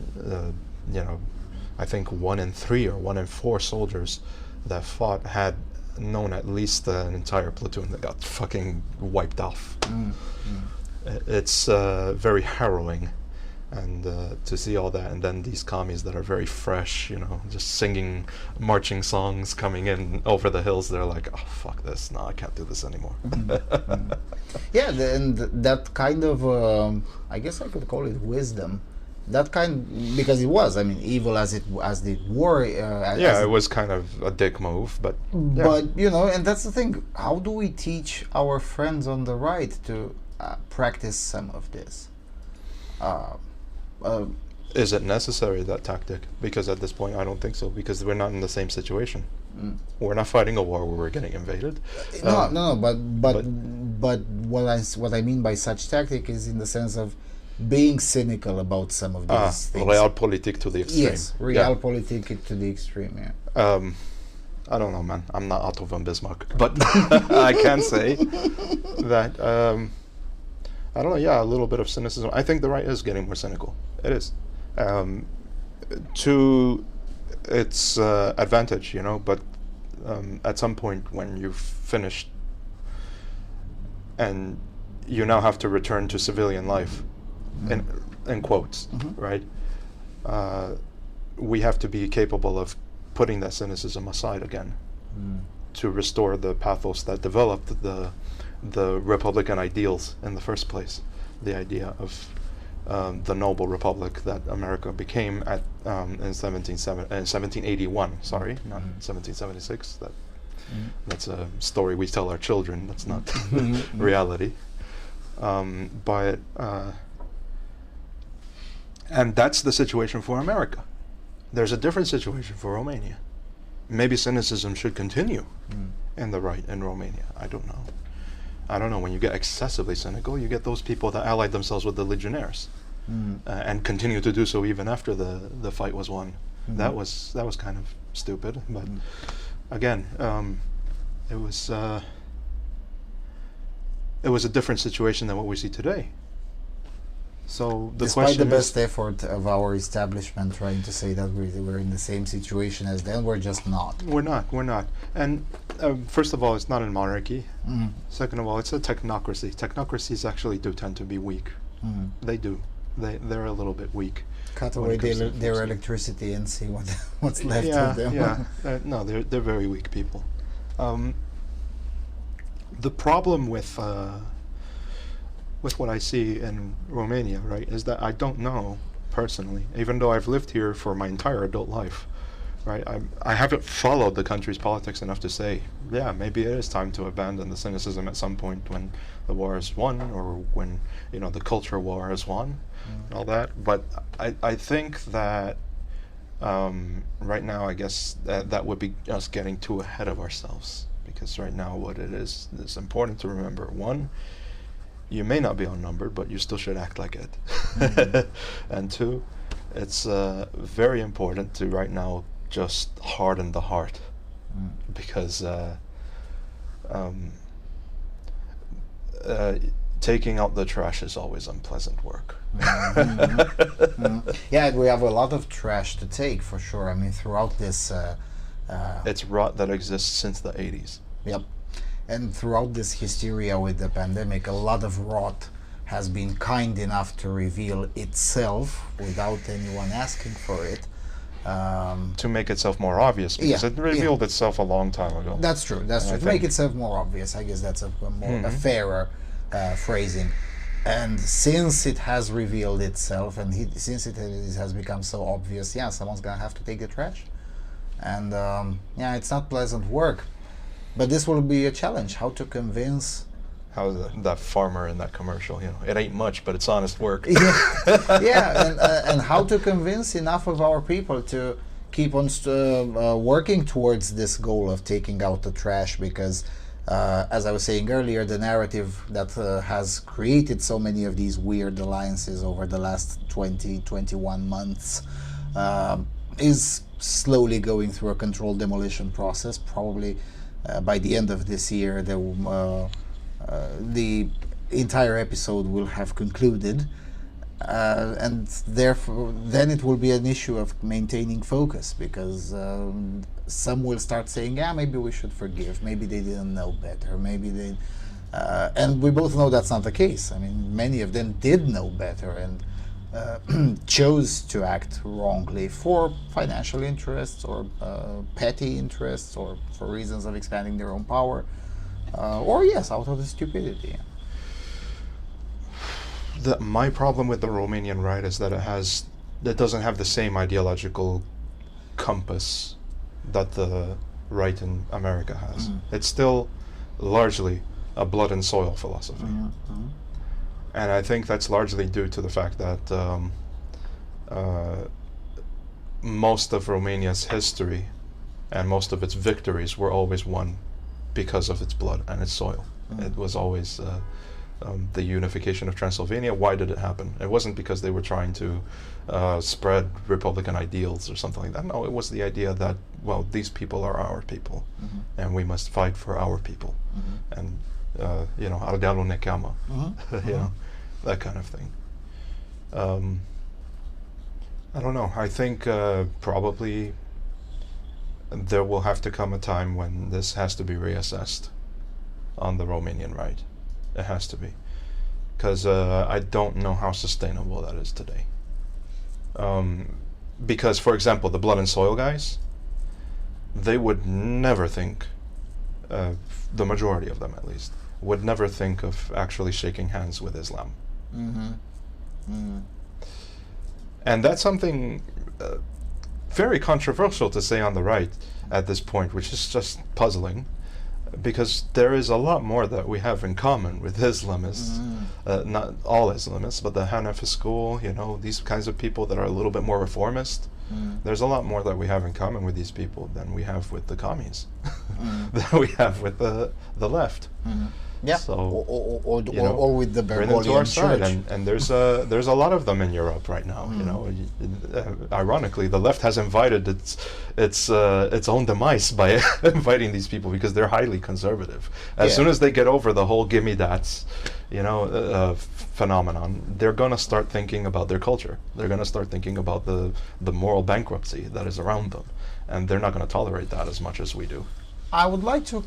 I think 1 in 3 or 1 in 4 soldiers that fought had known at least an entire platoon that got fucking wiped off. It's very harrowing. And to see all that, and then these commies that are very fresh, just singing marching songs coming in over the hills, they're like, oh, fuck this, no, I can't do this anymore. Yeah, and that kind of, I guess I could call it wisdom. Because it was, evil as the war. It was kind of a dick move, but. Yeah. But, and that's the thing, how do we teach our friends on the right to practice some of this? Is it necessary, that tactic? Because at this point I don't think so, because we're not in the same situation. We're not fighting a war where we're getting invaded. No, but what I mean by such tactic is in the sense of being cynical about some of these things. Realpolitik to the extreme. Yes, realpolitik to the extreme, yeah. I don't know, man. I'm not Otto von Bismarck, but I can say that I don't know. A little bit of cynicism. I think the right is getting more cynical. It is, to its advantage, But at some point, when you've finished, and you now have to return to civilian life, in quotes, right? We have to be capable of putting that cynicism aside again, to restore the pathos that developed the Republican ideals in the first place, the idea of the noble republic that America became in 1781. Sorry, not 1776. That's a story we tell our children. That's not reality. But and that's the situation for America. There's a different situation for Romania. Maybe cynicism should continue in the right in Romania. I don't know. When you get excessively cynical, you get those people that allied themselves with the legionnaires and continue to do so even after the fight was won. That was kind of stupid. But again, it was a different situation than what we see today. So despite the best effort of our establishment trying to say that we're in the same situation as them, we're just not. We're not. And first of all, it's not a monarchy. Second of all, it's a technocracy. Technocracies actually do tend to be weak. They do. They're a little bit weak. Cut away their electricity and see what's left of them. No, they're very weak people. The problem with what I see in Romania, right, is that I don't know personally, even though I've lived here for my entire adult life, right, I haven't followed the country's politics enough to say, maybe it is time to abandon the cynicism at some point when the war is won, or when, the culture war is won, and all that. But I think that right now, I guess that would be us getting too ahead of ourselves, because right now what it is, it's important to remember, one, you may not be outnumbered, but you still should act like it. And two, it's very important to right now just harden the heart, because taking out the trash is always unpleasant work. Yeah, we have a lot of trash to take, for sure. Throughout this... it's rot that exists since the 80s. Yep. And throughout this hysteria with the pandemic, a lot of rot has been kind enough to reveal itself without anyone asking for it. To make itself more obvious, because it revealed itself a long time ago. That's true. That's true. To make itself more obvious, I guess that's a a fairer phrasing. And since it has revealed itself, and since it has become so obvious, someone's gonna have to take the trash. And it's not pleasant work, but this will be a challenge. How to convince? How that farmer in that commercial, it ain't much, but it's honest work. And how to convince enough of our people to keep on working towards this goal of taking out the trash, because as I was saying earlier, the narrative that has created so many of these weird alliances over the last 21 months is slowly going through a controlled demolition process. Probably by the end of this year, the entire episode will have concluded, and therefore then it will be an issue of maintaining focus, because some will start saying, maybe we should forgive, maybe they didn't know better, maybe they and we both know that's not the case. I mean, many of them did know better and chose to act wrongly for financial interests or petty interests, or for reasons of expanding their own power, or out of the stupidity. My problem with the Romanian right is that it doesn't have the same ideological compass that the right in America has. It's still largely a blood and soil philosophy. And I think that's largely due to the fact that most of Romania's history and most of its victories were always won because of its blood and its soil. It was always the unification of Transylvania. Why did it happen? It wasn't because they were trying to spread Republican ideals or something like that. No, it was the idea that, these people are our people, and we must fight for our people. And, Ardealul ne cheamă, that kind of thing. I don't know. I think probably there will have to come a time when this has to be reassessed on the Romanian right. It has to be, because I don't know how sustainable that is today. Because, for example, the blood and soil guys, they would never think, the majority of them at least, would never think of actually shaking hands with Islam. And that's something very controversial to say on the right at this point, which is just puzzling, because there is a lot more that we have in common with Islamists, not all Islamists, but the Hanafi school, these kinds of people that are a little bit more reformist. There's a lot more that we have in common with these people than we have with the commies, than we have with the left. So, or with the Bergoglian church. And there's a lot of them in Europe right now. Ironically, the left has invited its own demise by inviting these people, because they're highly conservative. As soon as they get over the whole "gimme that's," phenomenon, they're gonna start thinking about their culture. They're gonna start thinking about the moral bankruptcy that is around them, and they're not gonna tolerate that as much as we do. I would like to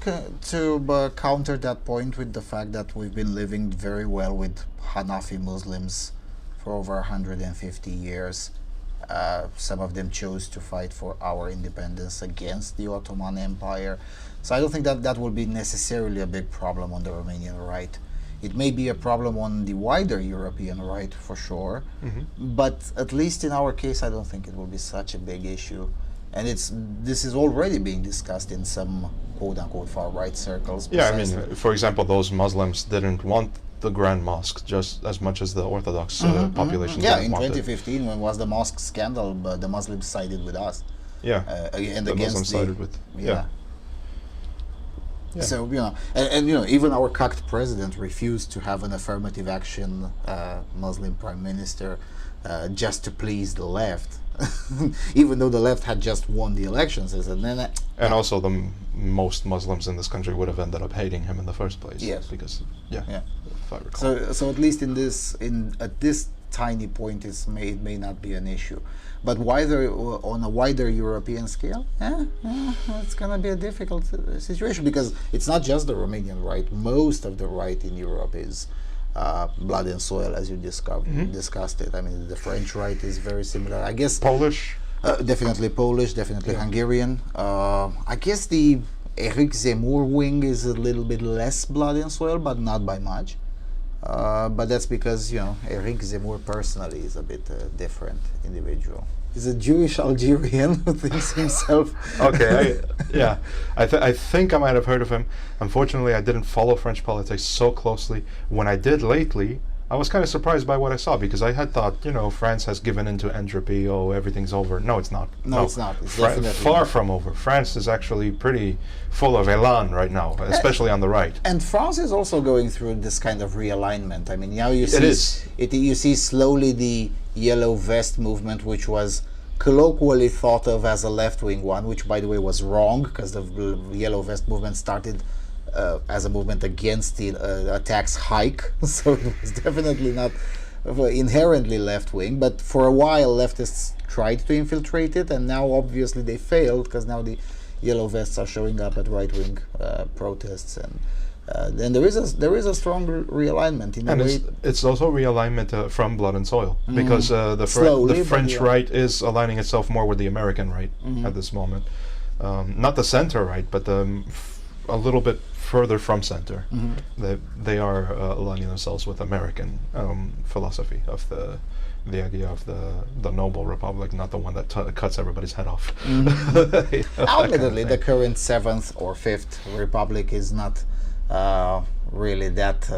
counter that point with the fact that we've been living very well with Hanafi Muslims for over 150 years. Some of them chose to fight for our independence against the Ottoman Empire. So I don't think that will be necessarily a big problem on the Romanian right. It may be a problem on the wider European right, for sure, but at least in our case, I don't think it will be such a big issue. And this is already being discussed in some quote-unquote far-right circles. For example, those Muslims didn't want the Grand Mosque just as much as the Orthodox population. In 2015, when was the mosque scandal, but the Muslims sided with us. And the against Muslims sided with. So even our cucked president refused to have an affirmative action Muslim prime minister just to please the left. Even though the left had just won the elections, and also most Muslims in this country would have ended up hating him in the first place. Yes, because if I recall. So at least at this tiny point, it may not be an issue, but on a wider European scale, it's gonna be a difficult situation, because it's not just the Romanian right. Most of the right in Europe is blood and soil, as you discussed it. I mean, the French right is very similar. I guess Polish Definitely Polish, definitely Hungarian. I guess the Eric Zemmour wing is a little bit less blood and soil, but not by much. But that's because, Eric Zemmour personally is a bit different individual. He's a Jewish Algerian who thinks himself. Okay, I think I might have heard of him. Unfortunately, I didn't follow French politics so closely. When I did lately, I was kind of surprised by what I saw, because I had thought, France has given into entropy. Oh, everything's over. No, it's not. No, it's not. It's far not. from over. France is actually pretty full of elan right now, especially on the right. And France is also going through this kind of realignment. I mean, now you you see slowly the yellow vest movement, which was colloquially thought of as a left-wing one, which, by the way, was wrong, because the yellow vest movement started as a movement against the tax hike, so it was definitely not inherently left-wing. But for a while, leftists tried to infiltrate it, and now obviously they failed, because now the yellow vests are showing up at right-wing protests, and then there is a strong realignment in a way. It's also realignment from blood and soil, because the French right is aligning itself more with the American right at this moment. Not the center right, but a little bit further from center. They are aligning themselves with American philosophy of the idea of the noble republic, not the one that cuts everybody's head off. Admittedly, the current 7th or 5th republic is not really that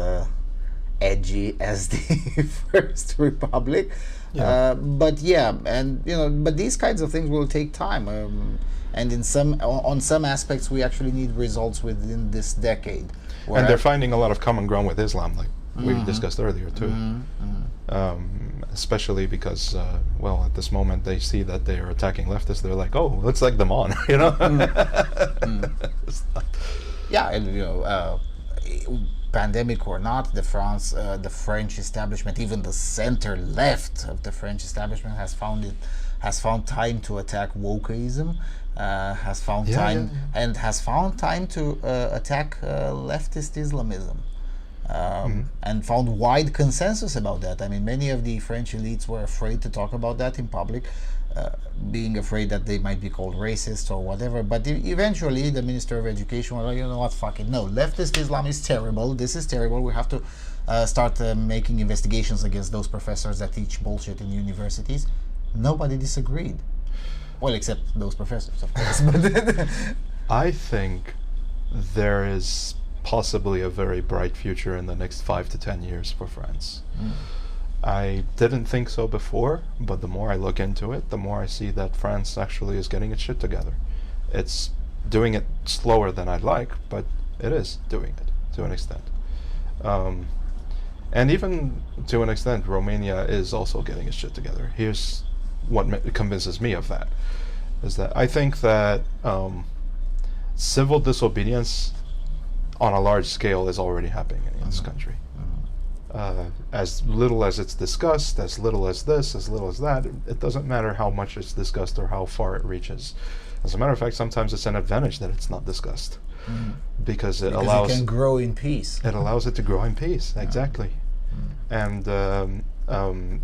edgy as the first republic. But these kinds of things will take time. And on some aspects, we actually need results within this decade. And they're finding a lot of common ground with Islam, like we discussed earlier too. Especially because, at this moment they see that they are attacking leftists. They're like, "Oh, let's egg them on," Pandemic or not, the French establishment, even the center left of the French establishment, has found time to attack wokeism. Has found time to attack leftist Islamism, and found wide consensus about that. I mean, many of the French elites were afraid to talk about that in public, being afraid that they might be called racist or whatever. But eventually, the Minister of Education was like, "You know what? Fuck it. No, leftist Islam is terrible. This is terrible. We have to start making investigations against those professors that teach bullshit in universities." Nobody disagreed. Well, except those professors, of course. I think there is possibly a very bright future in the next 5 to 10 years for France. I didn't think so before, but the more I look into it, the more I see that France actually is getting its shit together. It's doing it slower than I'd like, but it is doing it to an extent. And even to an extent, Romania is also getting its shit together. Here's what convinces me of that, is that I think that civil disobedience on a large scale is already happening in this country. As little as it's discussed, as little as this, as little as that, it doesn't matter how much it's discussed or how far it reaches. As a matter of fact, sometimes it's an advantage that it's not discussed, because it can grow in peace. It allows it to grow in peace, exactly. And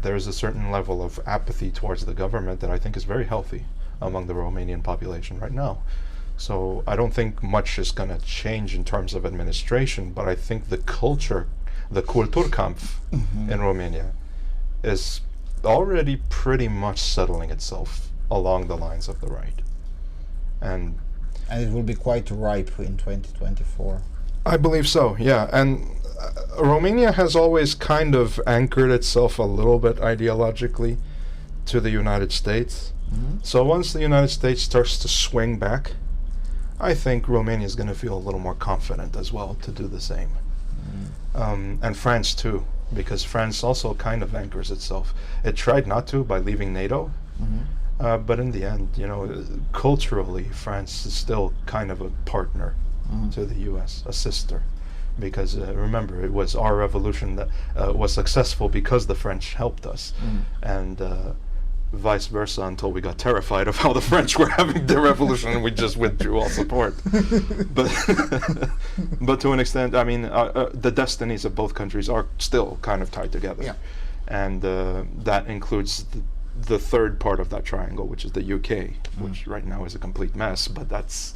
there's a certain level of apathy towards the government that I think is very healthy among the Romanian population right now. So I don't think much is going to change in terms of administration, but I think the culture, the Kulturkampf in Romania, is already pretty much settling itself along the lines of the right. And it will be quite ripe in 2024. I believe so, yeah. And Romania has always kind of anchored itself a little bit ideologically to the United States. So once the United States starts to swing back, I think Romania is going to feel a little more confident as well to do the same. And France too, because France also kind of anchors itself. It tried not to by leaving NATO, but in the end, culturally, France is still kind of a partner to the U.S., a sister. Because remember, it was our revolution that was successful because the French helped us, and vice versa, until we got terrified of how the French were having their revolution and we just withdrew all support. But to an extent, I mean, the destinies of both countries are still kind of tied together, and that includes the third part of that triangle, which is the UK, which right now is a complete mess, but that's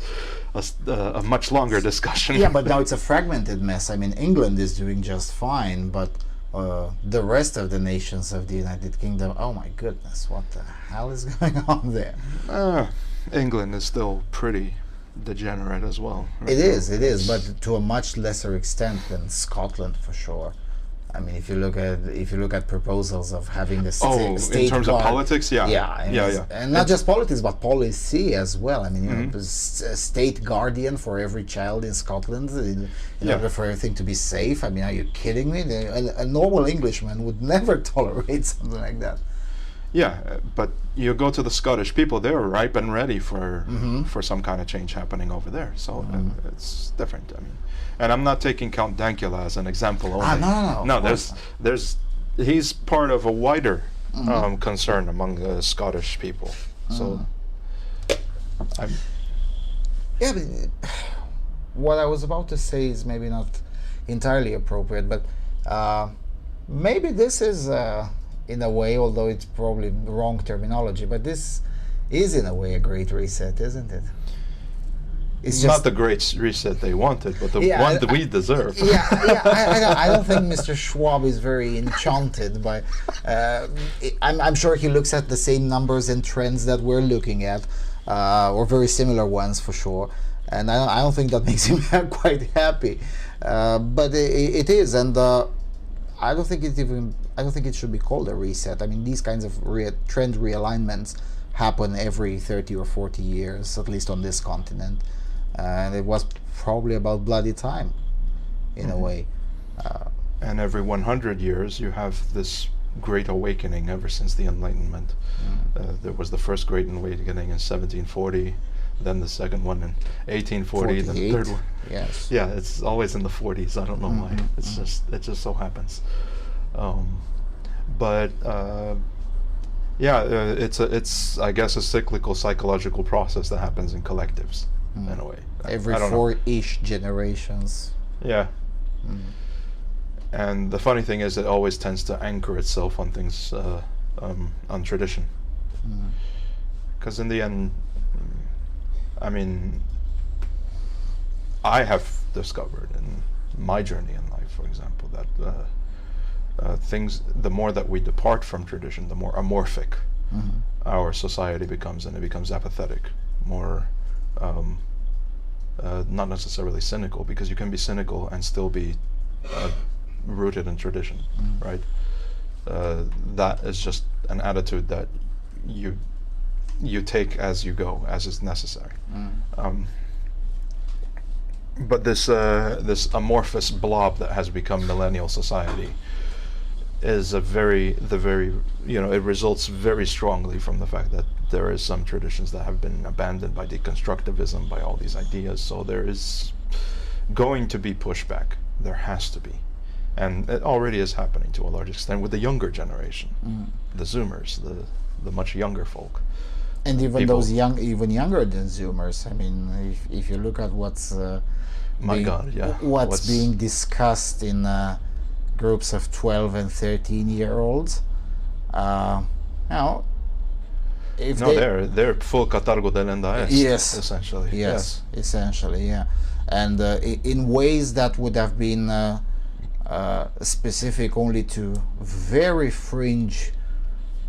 a much longer discussion. Yeah, but now it's a fragmented mess. I mean, England is doing just fine, but the rest of the nations of the United Kingdom, oh my goodness, what the hell is going on there? England is still pretty degenerate as well. Right? It is, but to a much lesser extent than Scotland for sure. I mean, if you look at proposals of having the state in terms guard, of politics, and not just politics, but policy as well. I mean, you know, a state guardian for every child in Scotland in order for everything to be safe. I mean, are you kidding me? A normal Englishman would never tolerate something like that. Yeah, but you go to the Scottish people; they're ripe and ready for some kind of change happening over there. So it's different. I mean, and I'm not taking Count Dankula as an example only. No. There's he's part of a wider concern among the Scottish people. So, but what I was about to say is maybe not entirely appropriate, but maybe this is. In a way, although it's probably the wrong terminology, but this is in a way a great reset, isn't it? It's not the great reset they wanted, but the one that we deserve. I don't think Mr. Schwab is very enchanted by. I'm sure he looks at the same numbers and trends that we're looking at, or very similar ones for sure. And I don't think that makes him quite happy. But it is, and I don't think it should be called a reset. I mean, these kinds of trend realignments happen every 30 or 40 years, at least on this continent. And it was probably about bloody time, in a way. And every 100 years, you have this great awakening ever since the Enlightenment. There was the first great awakening in 1740, then the second one in 1840, then the third one. Yes. Yeah, it's always in the 40s. I don't know why. It just so happens. It's I guess a cyclical psychological process that happens in collectives in a way. Every 4-ish generations. Yeah. And the funny thing is, it always tends to anchor itself on things, on tradition. Because in the end, I mean, I have discovered in my journey in life, for example, that things, the more that we depart from tradition, the more amorphic our society becomes, and it becomes apathetic, more not necessarily cynical, because you can be cynical and still be rooted in tradition, right? That is just an attitude that you take as you go, as is necessary. But this amorphous blob that has become millennial society is it results very strongly from the fact that there is some traditions that have been abandoned by deconstructivism, by all these ideas. So there is going to be pushback. There has to be. And it already is happening to a large extent with the younger generation, the Zoomers, the much younger folk. And even those even younger than Zoomers. I mean, if you look at what's being discussed in groups of 12 and 13-year-olds, they're full catargo delenda est. Yes, essentially. Yes, essentially, yeah. And in ways that would have been specific only to very fringe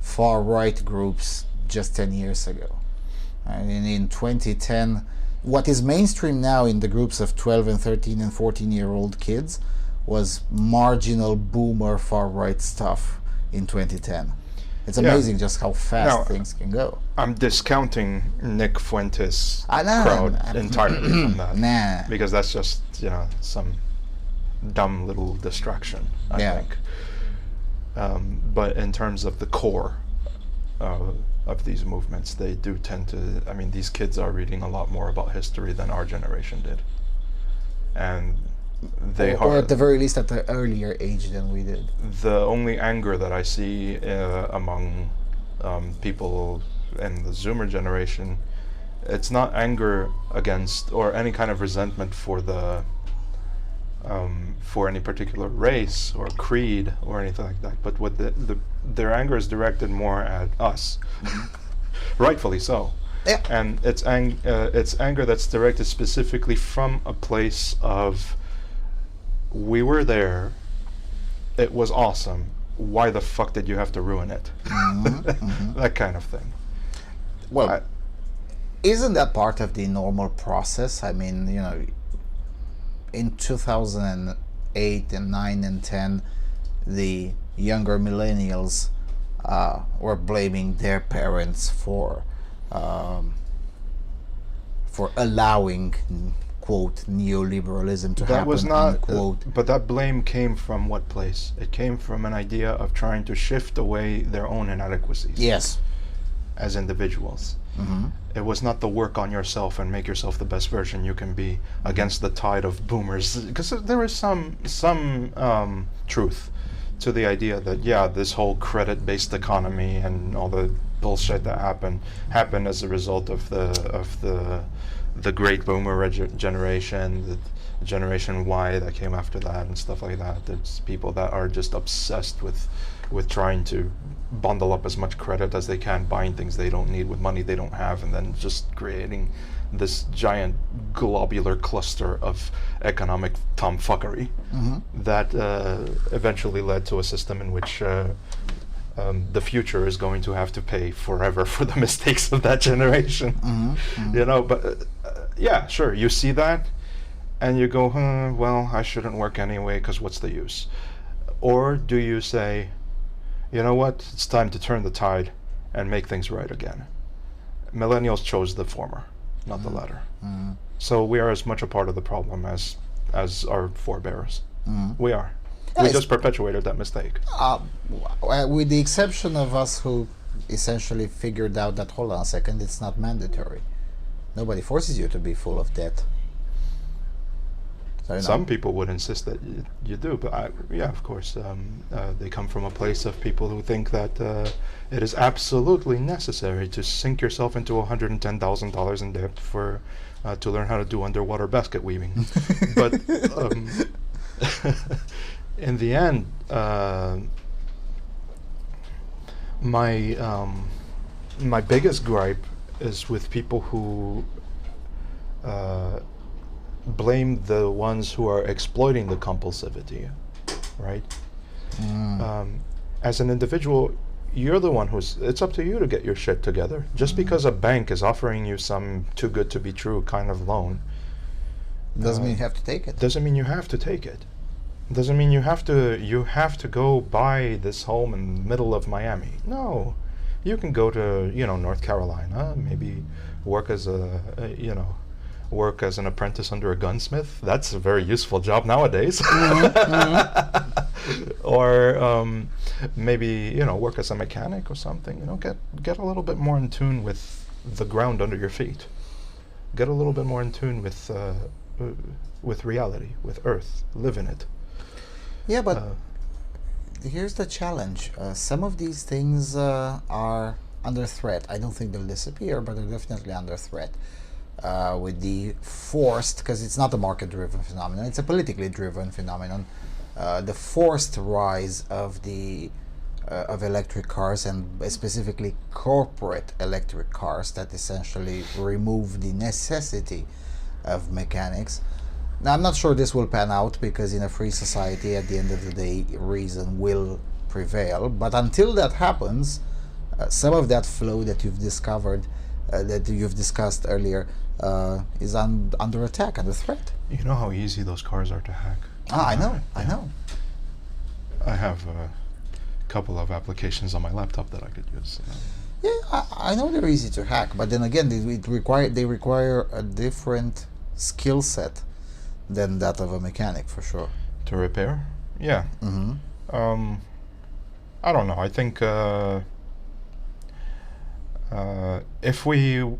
far-right groups just 10 years ago. And in 2010, what is mainstream now in the groups of 12 and 13 and 14-year-old kids was marginal boomer far-right stuff in 2010. It's amazing just how fast things can go. I'm discounting Nick Fuentes' crowd entirely from that. Because that's just, some dumb little distraction, I think. But in terms of the core of these movements, they do tend to, these kids are reading a lot more about history than our generation did. And or at the very least at an earlier age than we did. The only anger that I see among people in the Zoomer generation, it's not anger against or any kind of resentment for the for any particular race or creed or anything like that. But what their anger is directed more at us, rightfully so. Yeah. And it's anger that's directed specifically from a place of, we were there, it was awesome, why the fuck did you have to ruin it? That kind of thing. Well, isn't that part of the normal process? I mean, you know, in 2008 and 9 and 10, the younger millennials were blaming their parents for allowing, quote, neoliberalism to happen, That was not, unquote. but that blame came from what place? It came from an idea of trying to shift away their own inadequacies. Yes. As individuals. It was not the work on yourself and make yourself the best version you can be against the tide of boomers. Because there is some truth to the idea that, yeah, this whole credit-based economy and all the bullshit that happened as a result of the great boomer generation, the generation Y that came after that and stuff like that. There's people that are just obsessed with trying to bundle up as much credit as they can, buying things they don't need with money they don't have, and then just creating this giant globular cluster of economic tomfuckery that eventually led to a system in which the future is going to have to pay forever for the mistakes of that generation. You know, but yeah, sure, you see that and you go, well, I shouldn't work anyway, because what's the use? Or do you say, you know what, it's time to turn the tide and make things right again? Millennials chose the former, not the latter. So we are as much a part of the problem as our forebears. We are. We just perpetuated that mistake. With the exception of us who essentially figured out that, hold on a second, it's not mandatory. Nobody forces you to be full of debt. So, some people would insist that you do, but yeah, of course, they come from a place of people who think that it is absolutely necessary to sink yourself into $110,000 in debt for to learn how to do underwater basket weaving. But in the end, my biggest gripe is with people who blame the ones who are exploiting the compulsivity, right? As an individual, you're the one it's up to you to get your shit together. Just because a bank is offering you some too good to be true kind of loan doesn't mean you have to take it. Doesn't mean you have to take it. Doesn't mean you have to go buy this home in the middle of Miami. No, you can go to, North Carolina, maybe work as work as an apprentice under a gunsmith. That's a very useful job nowadays. Or maybe work as a mechanic or something. Get a little bit more in tune with the ground under your feet. Get a little bit more in tune with reality, with Earth. Live in it. Yeah, but here's the challenge. Some of these things are under threat. I don't think they'll disappear, but they're definitely under threat. With the forced, because it's not a market-driven phenomenon, it's a politically driven phenomenon, the forced rise of of electric cars, and specifically corporate electric cars that essentially remove the necessity of mechanics. Now, I'm not sure this will pan out, because in a free society, at the end of the day, reason will prevail. But until that happens, some of that flow that you've discovered, that you've discussed earlier, is under attack, under threat. You know how easy those cars are to hack? I know. I have a couple of applications on my laptop that I could use. Yeah, I know they're easy to hack, but then again, they require a different skill set than that of a mechanic, for sure. To repair? Yeah. I don't know. I think if we're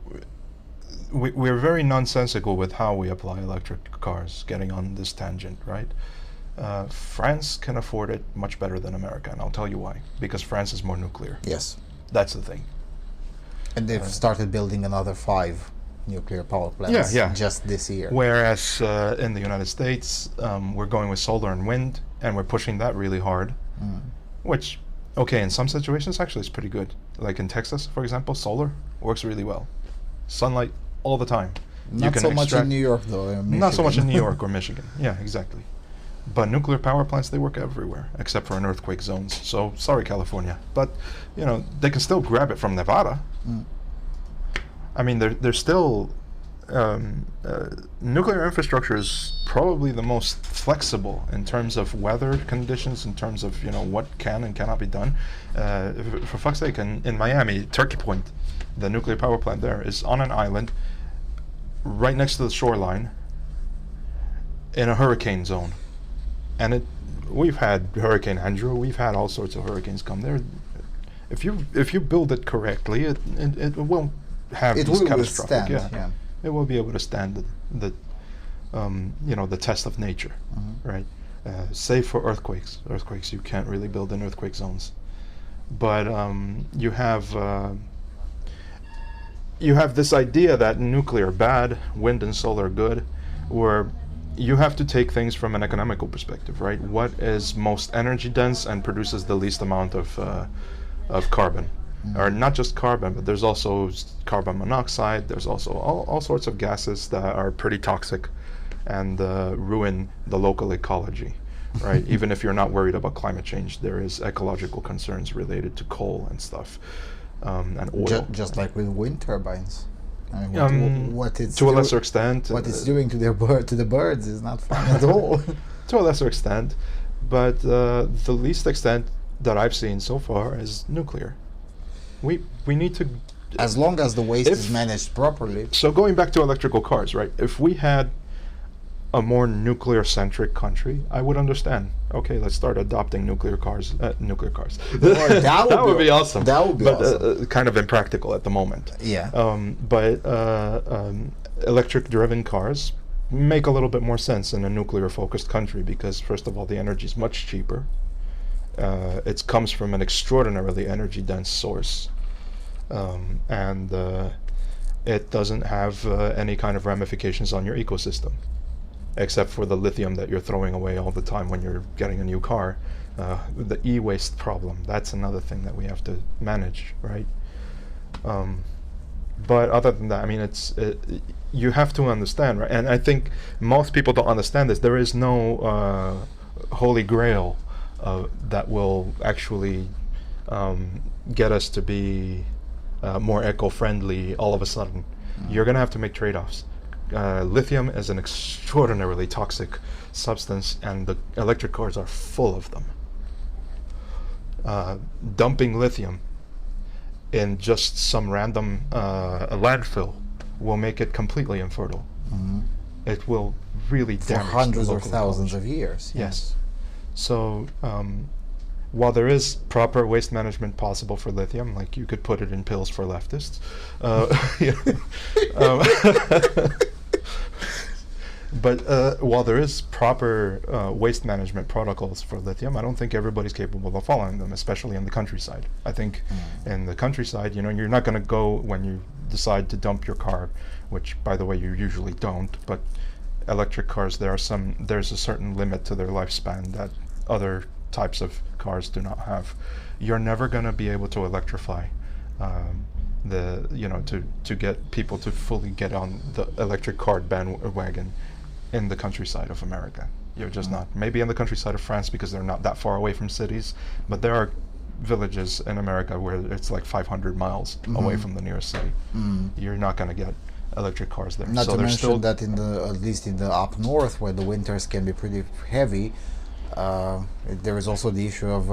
very nonsensical with how we apply electric cars, getting on this tangent, right? France can afford it much better than America, and I'll tell you why. Because France is more nuclear. Yes. That's the thing. And they've started building another 5 nuclear power plants just this year. Whereas in the United States, we're going with solar and wind, and we're pushing that really hard, which, okay, in some situations actually is pretty good. Like in Texas, for example, solar works really well. Sunlight all the time. Not so much in New York, though. Not so much in New York or Michigan. Yeah, exactly. But nuclear power plants, they work everywhere, except for in earthquake zones. So, sorry, California. But, they can still grab it from Nevada. I mean, there's still... nuclear infrastructure is probably the most flexible in terms of weather conditions, in terms of, what can and cannot be done. For fuck's sake, in Miami, Turkey Point, the nuclear power plant there is on an island right next to the shoreline in a hurricane zone. And we've had Hurricane Andrew, we've had all sorts of hurricanes come there. If you build it correctly, it won't have these catastrophic. Yeah. It will be able to stand the test of nature, right? Save for earthquakes. Earthquakes, you can't really build in earthquake zones. But you have this idea that nuclear bad, wind and solar good, where you have to take things from an economical perspective, right? What is most energy dense and produces the least amount of carbon? Or not just carbon, but there's also carbon monoxide. There's also all sorts of gases that are pretty toxic and ruin the local ecology, right? Even if you're not worried about climate change, there is ecological concerns related to coal and stuff, and oil. Just like with wind turbines. I mean, what it's to a lesser extent. What it's doing to the birds is not fun at all. To a lesser extent, but the least extent that I've seen so far is nuclear. We need to... As long as the waste is managed properly. So going back to electrical cars, right? If we had a more nuclear-centric country, I would understand. Okay, let's start adopting nuclear cars. That would be awesome. That would be awesome. But kind of impractical at the moment. Yeah. But electric-driven cars make a little bit more sense in a nuclear-focused country because, first of all, the energy is much cheaper. It comes from an extraordinarily energy-dense source. And it doesn't have any kind of ramifications on your ecosystem, except for the lithium that you're throwing away all the time when you're getting a new car. The e-waste problem, that's another thing that we have to manage, right? But other than that, I mean, you have to understand, right? And I think most people don't understand this. There is no holy grail that will actually get us to be more eco-friendly all of a sudden. You're going to have to make trade-offs. Lithium is an extraordinarily toxic substance, and the electric cars are full of them. Dumping lithium in just some random landfill will make it completely infertile. It will really damage for hundreds or local thousands ecology. of years. Yes. So while there is proper waste management possible for lithium, like you could put it in pills for leftists, but while there is proper waste management protocols for lithium, I don't think everybody's capable of following them, especially in the countryside. I think in the countryside, you're not going to go when you decide to dump your car, which, by the way, you usually don't, but electric cars, there's a certain limit to their lifespan that other types of cars do not have. You're never going to be able to electrify to get people to fully get on the electric car bandwagon in the countryside of America. You're just not. Maybe in the countryside of France because they're not that far away from cities, but there are villages in America where it's like 500 miles away from the nearest city. You're not going to get electric cars there. Not to mention that at least in the up north, where the winters can be pretty heavy, there is also the issue of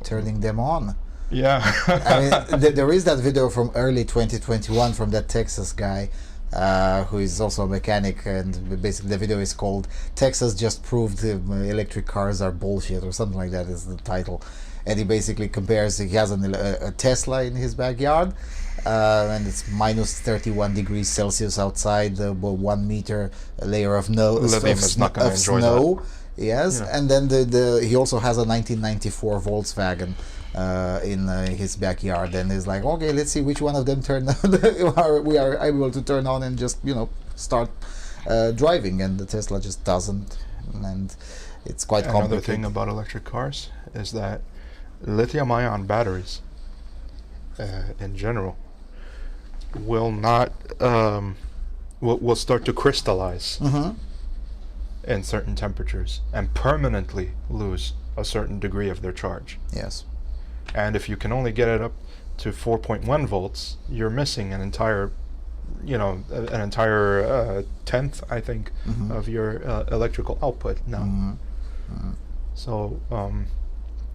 turning them on. Yeah. I mean, there is that video from early 2021 from that Texas guy who is also a mechanic, and basically the video is called "Texas Just Proved Electric Cars Are Bullshit" or something like that is the title. And he basically compares, he has a Tesla in his backyard, and it's minus 31 degrees Celsius outside, 1 meter layer of snow. Yes, yeah. And then he also has a 1994 Volkswagen in his backyard, and he's like, okay, let's see which one of them we are able to turn on and just start driving, and the Tesla just doesn't, and it's quite complicated. Another thing about electric cars is that lithium-ion batteries, in general, will not will start to crystallize in certain temperatures and permanently lose a certain degree of their charge. Yes. And if you can only get it up to 4.1 volts, you're missing an entire, tenth, I think, of your electrical output now. So,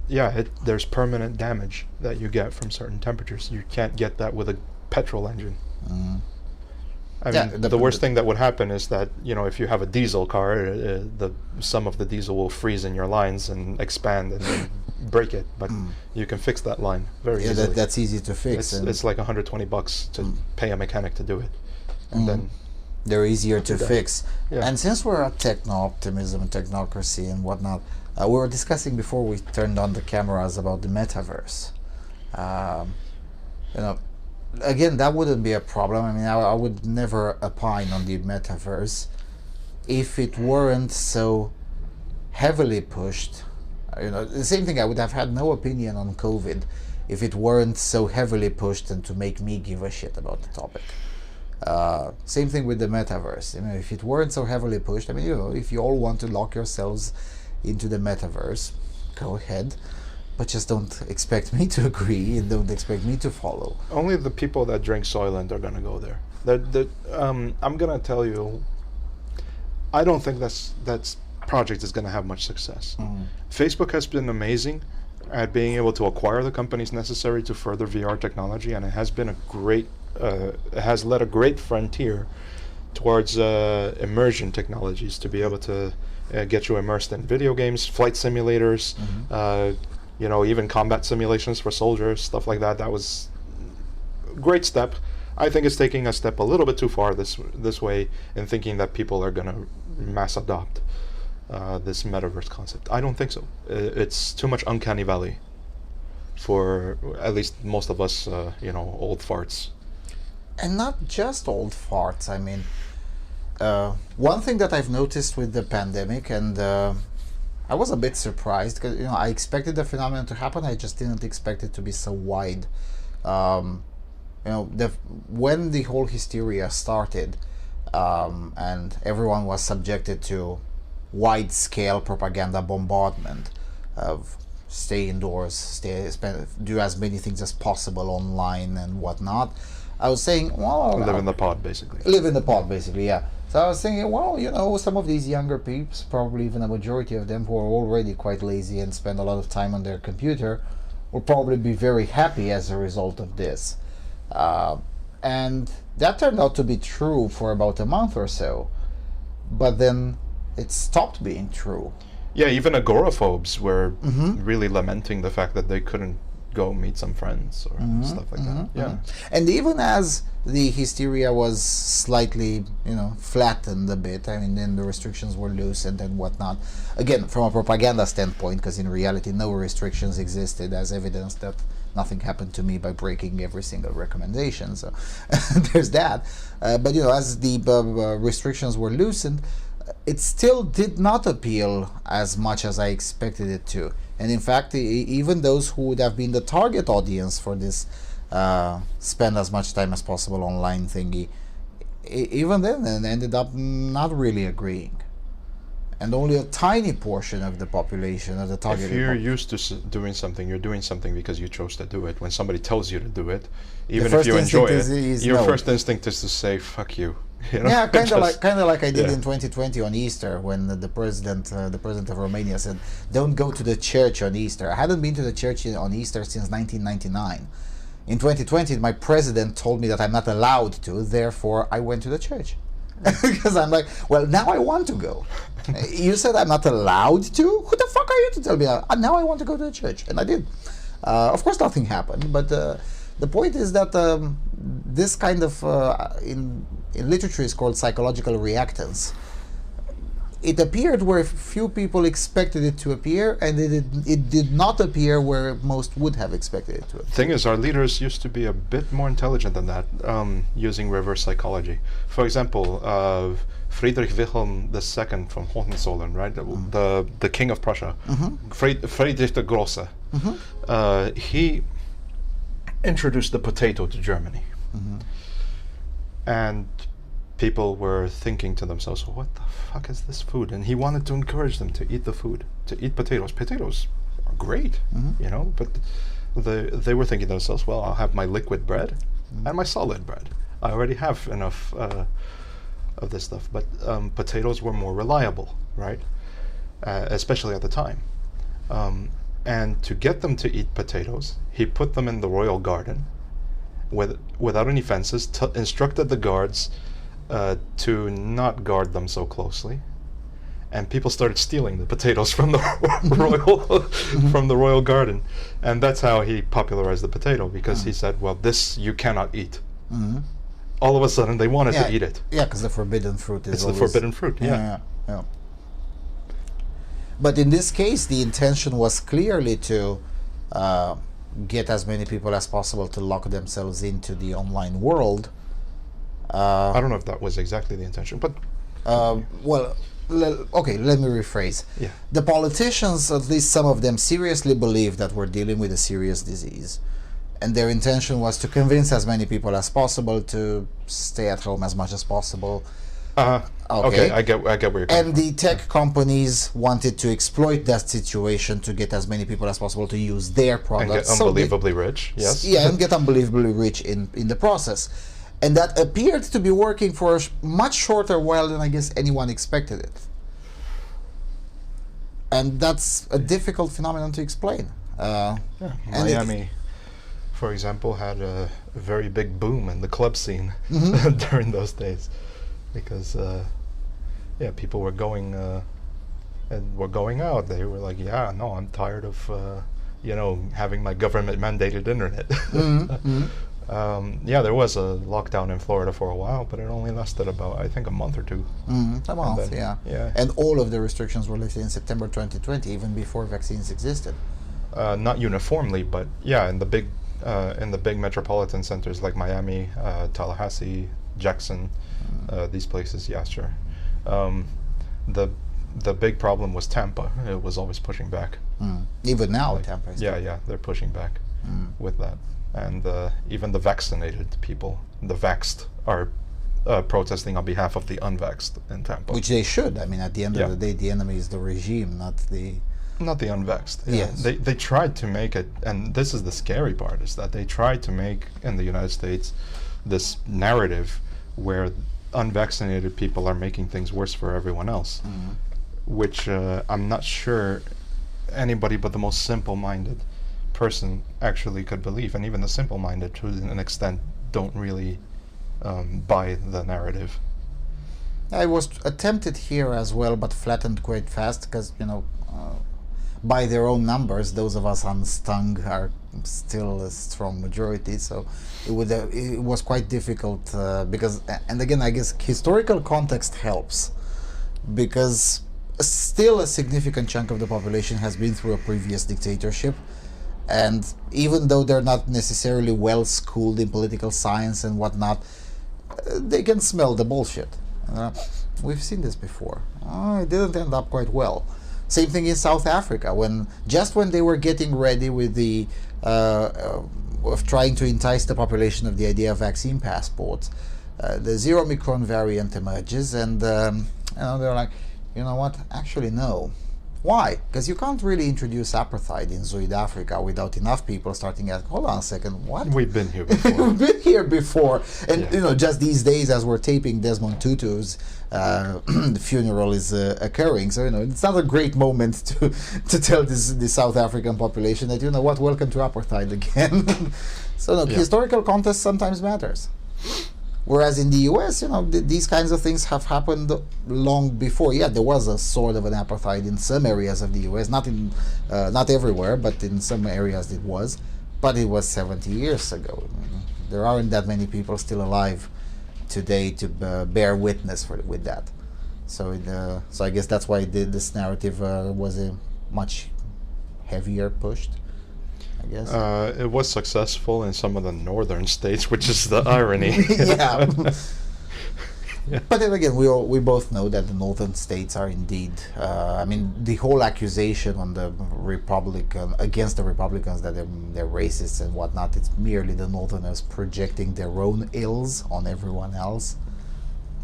there's permanent damage that you get from certain temperatures. You can't get that with a petrol engine. I mean, the worst thing that would happen is that, if you have a diesel car, some of the diesel will freeze in your lines and expand and then break it. But you can fix that line very easily. That's easy to fix. It's like $120 to pay a mechanic to do it. And then they're easier to fix. Yeah. And since we're at techno-optimism and technocracy and whatnot, we were discussing before we turned on the cameras about the metaverse. Again, that wouldn't be a problem. I mean, I would never opine on the metaverse if it weren't so heavily pushed. The same thing, I would have had no opinion on COVID if it weren't so heavily pushed and to make me give a shit about the topic. Same thing with the metaverse. If it weren't so heavily pushed, if you all want to lock yourselves into the metaverse, go ahead. But just don't expect me to agree and don't expect me to follow. Only the people that drink Soylent are going to go there. I'm going to tell you, I don't think that project is going to have much success. Facebook has been amazing at being able to acquire the companies necessary to further VR technology, and it has been it has led a great frontier towards immersion technologies to be able to get you immersed in video games, flight simulators, even combat simulations for soldiers, stuff like that. That was a great step. I think it's taking a step a little bit too far this way in thinking that people are going to mass adopt this metaverse concept. I don't think so. It's too much uncanny valley for at least most of us, old farts. And not just old farts. I mean, one thing that I've noticed with the pandemic, and I was a bit surprised because I expected the phenomenon to happen. I just didn't expect it to be so wide. When the whole hysteria started, and everyone was subjected to wide-scale propaganda bombardment of stay indoors, do as many things as possible online and whatnot. I was saying, well, live in the pod, basically. Live in the pod, basically, yeah. So I was thinking, well, some of these younger peeps, probably even a majority of them who are already quite lazy and spend a lot of time on their computer, will probably be very happy as a result of this. And that turned out to be true for about a month or so. But then it stopped being true. Yeah, even agoraphobes were really lamenting the fact that they couldn't go meet some friends or stuff like that. Yeah. And even as the hysteria was slightly, flattened a bit, I mean, then the restrictions were loosened and whatnot. Again, from a propaganda standpoint, because in reality no restrictions existed, as evidence that nothing happened to me by breaking every single recommendation. So there's that. But as the restrictions were loosened, it still did not appeal as much as I expected it to. And in fact, even those who would have been the target audience for this spend as much time as possible online thingy, even then ended up not really agreeing. And only a tiny portion of the population of the target. If you're used to doing something, you're doing something because you chose to do it. When somebody tells you to do it, even if you enjoy it, your first instinct is to say "fuck you." Yeah, kind of like I did in 2020 on Easter, when the president of Romania said, "Don't go to the church on Easter." I hadn't been to the church on Easter since 1999. In 2020, my president told me that I'm not allowed to. Therefore, I went to the church because I'm like, well, now I want to go. You said I'm not allowed to? Who the fuck are you to tell me that? Now I want to go to the church, and I did. Of course, nothing happened, but the point is that this kind of in literature is called psychological reactance. it appeared where few people expected it to appear, and it did not appear where most would have expected it to appear. Thing is, our leaders used to be a bit more intelligent than that, using reverse psychology. For example, Friedrich Wilhelm II from Hohenzollern, right? The king of Prussia, Friedrich the Grosse. He introduced the potato to Germany, and people were thinking to themselves, "What the fuck is this food?" And he wanted to encourage them to eat the food, to eat potatoes. Potatoes are great, you know. But they were thinking to themselves, "Well, I'll have my liquid bread and my solid bread. I already have enough of this stuff." But potatoes were more reliable, right? Especially at the time. And to get them to eat potatoes, he put them in the royal garden, without any fences. Instructed the guards to not guard them so closely, and people started stealing the potatoes from the royal garden, and that's how he popularized the potato, because he said, "Well, this you cannot eat." All of a sudden, they wanted to eat it. Yeah, because the forbidden fruit is It's the forbidden fruit. Yeah. But in this case, the intention was clearly to get as many people as possible to lock themselves into the online world. I don't know if that was exactly the intention, but well, okay, let me rephrase. Yeah. The politicians, at least some of them, seriously believed that we're dealing with a serious disease, and their intention was to convince as many people as possible to stay at home as much as possible. Okay, I get where you're coming and the tech companies wanted to exploit that situation to get as many people as possible to use their products. And get unbelievably rich, yes. Yeah, and get unbelievably rich in the process. And that appeared to be working for a much shorter while than I guess anyone expected it. And that's a difficult phenomenon to explain. Miami, for example, had a very big boom in the club scene during those days, because people were going and were going out. They were like, "Yeah, no, I'm tired of having my government mandated internet." There was a lockdown in Florida for a while, but it only lasted about, I think, a month or two. A month, yeah. And all of the restrictions were lifted in September 2020, even before vaccines existed. Not uniformly, but yeah, in the big metropolitan centers like Miami, Tallahassee, Jackson, these places, yeah, sure. The big problem was Tampa. It was always pushing back. Even now, Tampa is. Yeah, they're pushing back with that. And even the vaccinated people, the vaxxed, are protesting on behalf of the unvaxxed in Tampa. Which they should. I mean, at the end of the day, the enemy is the regime, not the unvaxxed. Yeah. Yes. They tried to make it, and this is the scary part, is that they tried to make, in the United States, this narrative where unvaccinated people are making things worse for everyone else, which I'm not sure anybody but the most simple-minded person actually could believe, and even the simple-minded, to an extent, don't really buy the narrative. I was attempted here as well, but flattened quite fast, because by their own numbers, those of us unstung are still a strong majority. So it was quite difficult because, and again, I guess historical context helps, because still a significant chunk of the population has been through a previous dictatorship. And even though they're not necessarily well schooled in political science and whatnot, they can smell the bullshit. We've seen this before. It didn't end up quite well. Same thing in South Africa, when they were getting ready with the of trying to entice the population of the idea of vaccine passports, the zero Omicron variant emerges, and they're like, you know what? Actually, no. Why? Because you can't really introduce apartheid in Zuid Africa without enough people starting asking, hold on a second, what? We've been here before. We've been here before. And, just these days, as we're taping, Desmond Tutu's funeral is occurring. So, it's not a great moment to tell the South African population that, welcome to apartheid again. So, historical context sometimes matters. Whereas in the US, these kinds of things have happened long before. Yeah, there was a sort of an apartheid in some areas of the US, not everywhere, but in some areas it was. But it was 70 years ago. There aren't that many people still alive today to bear witness with that. So I guess that's why this narrative was a much heavier pushed, I guess. It was successful in some of the northern states, which is the irony. Yeah. Yeah. But then again, we both know that the northern states are indeed. I mean, the whole accusation on the against the Republicans that they're racists and whatnot. It's merely the northerners projecting their own ills on everyone else.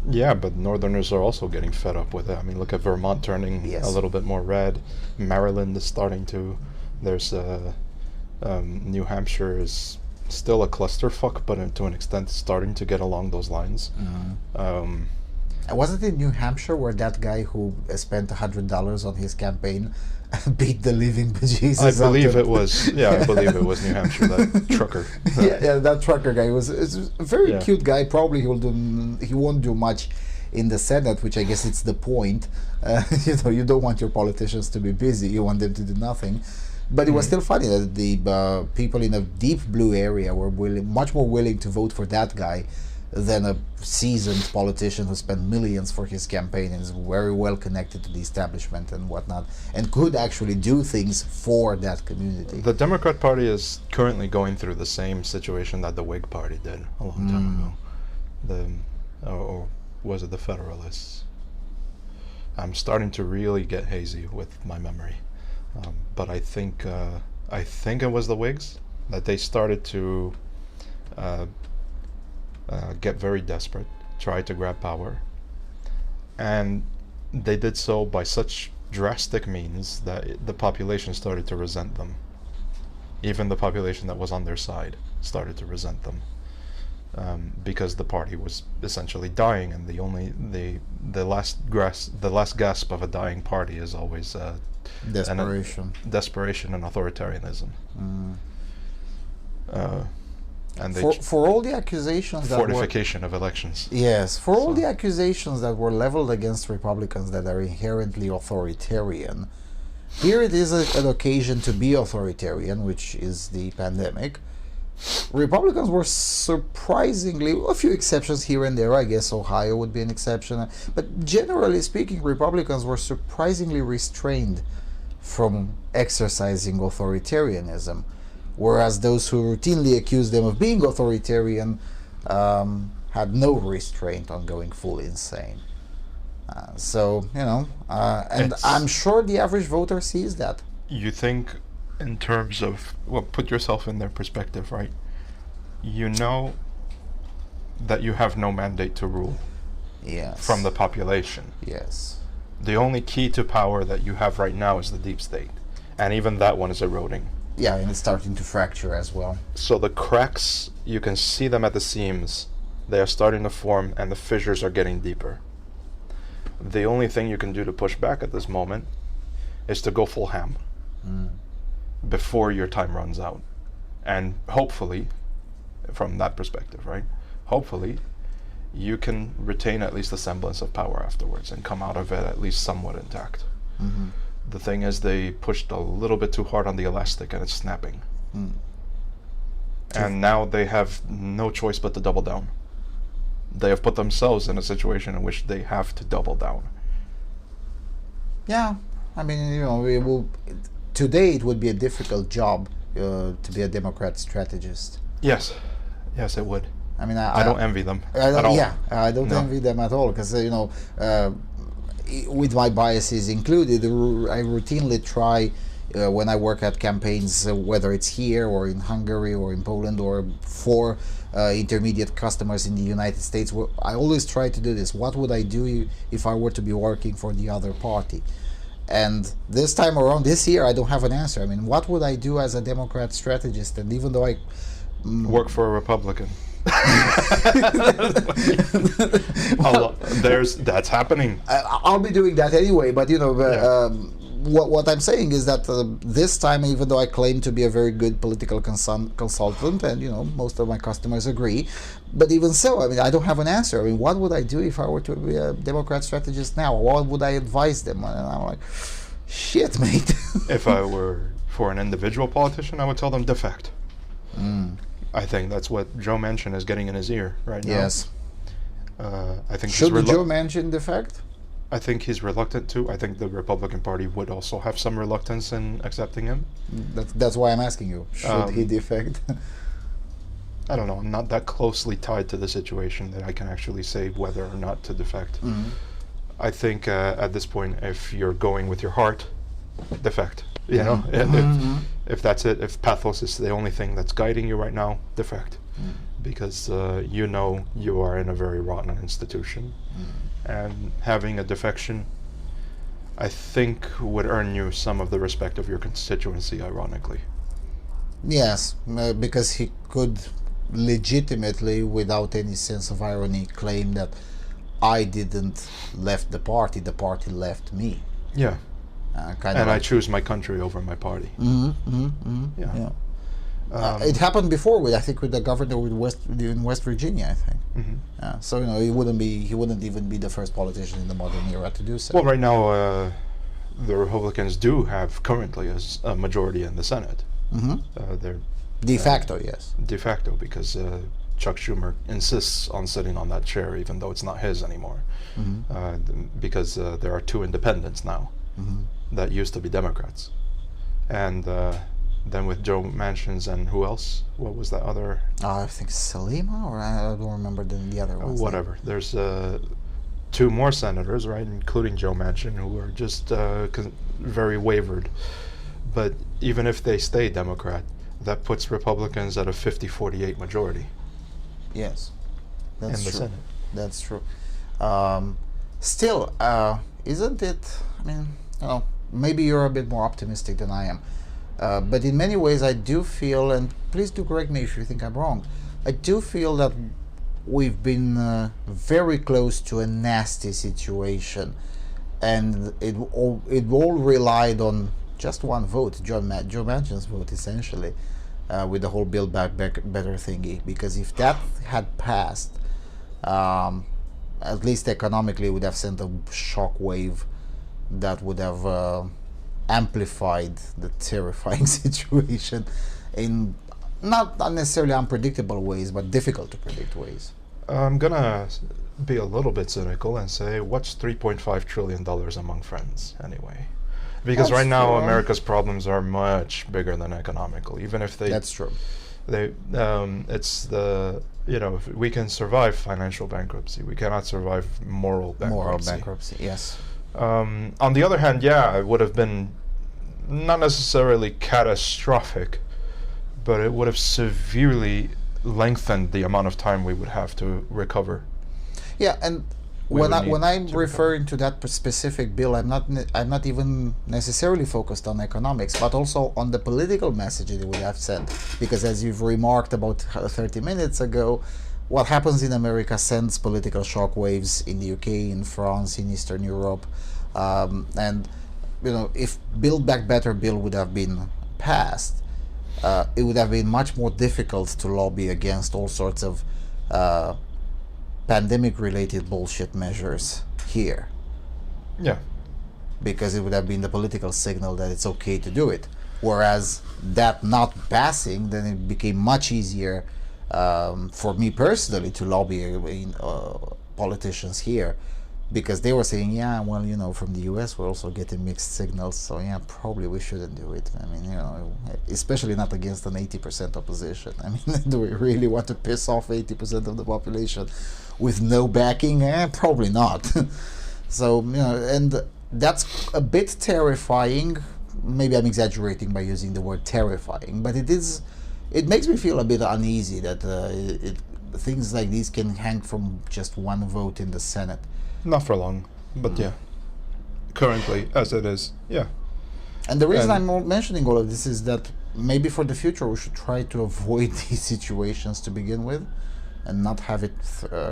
Yeah, but northerners are also getting fed up with it. I mean, look at Vermont turning Yes. a little bit more red. Maryland is starting to. There's New Hampshire is still a clusterfuck, but to an extent starting to get along those lines. And wasn't it New Hampshire where that guy who spent $100 on his campaign beat the living bejesus? I believe it was. Yeah, I believe it was New Hampshire. That trucker. Yeah, that trucker guy is a very Yeah. cute guy. Probably he won't do much in the Senate, which I guess it's the point. You don't want your politicians to be busy. You want them to do nothing. But it was still funny that the people in a deep blue area were much more willing to vote for that guy than a seasoned politician who spent millions for his campaign and is very well connected to the establishment and whatnot, and could actually do things for that community. The Democrat Party is currently going through the same situation that the Whig Party did a long time ago. Or was it the Federalists? I'm starting to really get hazy with my memory. But I think it was the Whigs that they started to get very desperate, try to grab power, and they did so by such drastic means that the population started to resent them. Even the population that was on their side started to resent them, because the party was essentially dying, and the last gasp of a dying party is always desperation and authoritarianism. And for all the accusations fortification of elections. Yes, for all the accusations that were leveled against Republicans that are inherently authoritarian, here it is an occasion to be authoritarian, which is the pandemic. Republicans were surprisingly, a few exceptions here and there, I guess Ohio would be an exception, but generally speaking, Republicans were surprisingly restrained from exercising authoritarianism, whereas those who routinely accused them of being authoritarian had no restraint on going full insane. And I'm sure the average voter sees that. You think, in terms of, well, put yourself in their perspective, right? You know that you have no mandate to rule. Yes. From the population. Yes. The only key to power that you have right now is the deep state, and even that one is eroding. Yeah, and it's starting to fracture as well. So the cracks, you can see them at the seams. They are starting to form, and the fissures are getting deeper. The only thing you can do to push back at this moment is to go full ham before your time runs out. And hopefully, from that perspective, right? Hopefully, you can retain at least a semblance of power afterwards and come out of it at least somewhat intact. The thing is, they pushed a little bit too hard on the elastic and it's snapping. And now they have no choice but to double down. They have put themselves in a situation in which they have to double down. Yeah, I mean, today it would be a difficult job to be a Democrat strategist. Yes, it would. I mean, I don't envy them at all. Yeah, I don't envy them at all, because with my biases included, I routinely try when I work at campaigns, whether it's here or in Hungary or in Poland or for intermediate customers in the United States, I always try to do this. What would I do if I were to be working for the other party? And this time around, this year, I don't have an answer. I mean, what would I do as a Democrat strategist? And even though I work for a Republican. That's happening. I'll be doing that anyway, but what I'm saying is that this time, even though I claim to be a very good political consultant, and most of my customers agree, but even so, I mean, I don't have an answer. I mean, what would I do if I were to be a Democrat strategist now? What would I advise them? And I'm like, shit, mate. If I were for an individual politician, I would tell them defect. I think that's what Joe Manchin is getting in his ear right now. Yes. I think should Joe Manchin defect? I think he's reluctant to. I think the Republican Party would also have some reluctance in accepting him. That's why I'm asking you. Should he defect? I don't know. I'm not that closely tied to the situation that I can actually say whether or not to defect. I think at this point, if you're going with your heart, defect. You know, and if that's it, if pathos is the only thing that's guiding you right now, defect. Because you know you are in a very rotten institution. And having a defection, I think, would earn you some of the respect of your constituency, ironically. Yes, because he could legitimately, without any sense of irony, claim that I didn't left the party left me. Yeah. Kind and of I choose my country over my party. Yeah. It happened before I think with the governor in West Virginia, I think. So you know, he wouldn't even be the first politician in the modern era to do so. Well, right now, the Republicans do have currently a majority in the Senate. They're de facto, yes. De facto, because Chuck Schumer insists on sitting on that chair, even though it's not his anymore, because there are two independents now that used to be Democrats, and then with Joe Manchin's and who else? What was that other? I think Salima, or I don't remember the other ones. Whatever. There's two more senators, right, including Joe Manchin, who are just very wavered. But even if they stay Democrat, that puts Republicans at a 50-48 majority. Yes, that's in the true. Senate. That's true. Still, isn't it? I mean, you know, maybe you're a bit more optimistic than I am. But in many ways, I do feel, and please do correct me if you think I'm wrong, I do feel that we've been very close to a nasty situation, and it all relied on just one vote, Joe Manchin's vote, essentially, with the whole Build Back Better thingy. Because if that had passed, at least economically, it would have sent a shock wave that would have amplified the terrifying situation in not necessarily unpredictable ways, but difficult to predict ways. I'm gonna be a little bit cynical and say, what's $3.5 trillion among friends anyway? Because That's right now true. America's problems are much bigger than economical. Even if they, That's true. It's the, you know, if we can survive financial bankruptcy, we cannot survive moral bankruptcy. Moral bankruptcy, yes. On the other hand, yeah, it would have been not necessarily catastrophic, but it would have severely lengthened the amount of time we would have to recover. Yeah, and when I'm referring to that specific bill, I'm not even necessarily focused on economics, but also on the political message it would have sent. Because as you've remarked about 30 minutes ago, what happens in America sends political shockwaves in the UK, in France, in Eastern Europe, and you know, if Build Back Better bill would have been passed, it would have been much more difficult to lobby against all sorts of pandemic-related bullshit measures here. Yeah. Because it would have been the political signal that it's okay to do it. Whereas that not passing, then it became much easier for me personally to lobby politicians here, because they were saying, yeah, well, you know, from the US we're also getting mixed signals, so yeah, probably we shouldn't do it. I mean, you know, especially not against an 80% opposition. I mean, do we really want to piss off 80% of the population with no backing? Probably not. So, you know, and that's a bit terrifying. Maybe I'm exaggerating by using the word terrifying, but it makes me feel a bit uneasy that things like these can hang from just one vote in the Senate. Not for long, but yeah. Currently, as it is, yeah. And the reason I'm mentioning all of this is that maybe for the future we should try to avoid these situations to begin with, and not have it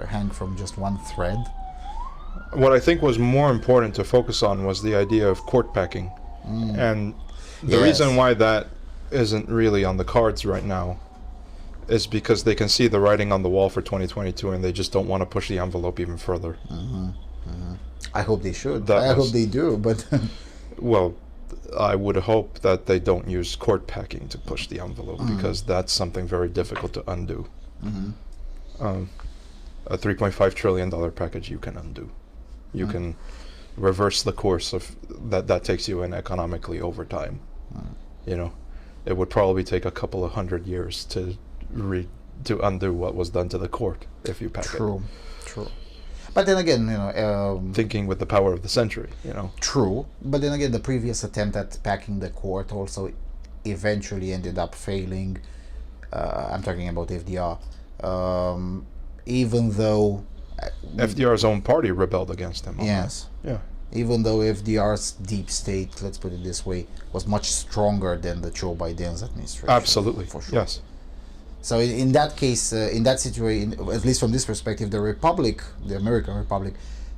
hang from just one thread. What I think was more important to focus on was the idea of court packing. And the reason why that isn't really on the cards right now is because they can see the writing on the wall for 2022 and they just don't want to push the envelope even further. I hope they should. I hope they do, but... Well, I would hope that they don't use court packing to push the envelope, because that's something very difficult to undo. A $3.5 trillion package you can undo. You can reverse the course of that takes you in economically over time. You know, it would probably take a couple of 100 years to undo what was done to the court if you pack it. True. But then again, Thinking with the power of the century, True. But then again, the previous attempt at packing the court also eventually ended up failing. I'm talking about FDR. Even though FDR's own party rebelled against him. Yes. Yeah. Even though FDR's deep state, let's put it this way, was much stronger than the Joe Biden's administration. Absolutely. For sure. Yes. So in that case, in that situation, at least from this perspective, the Republic, the American Republic,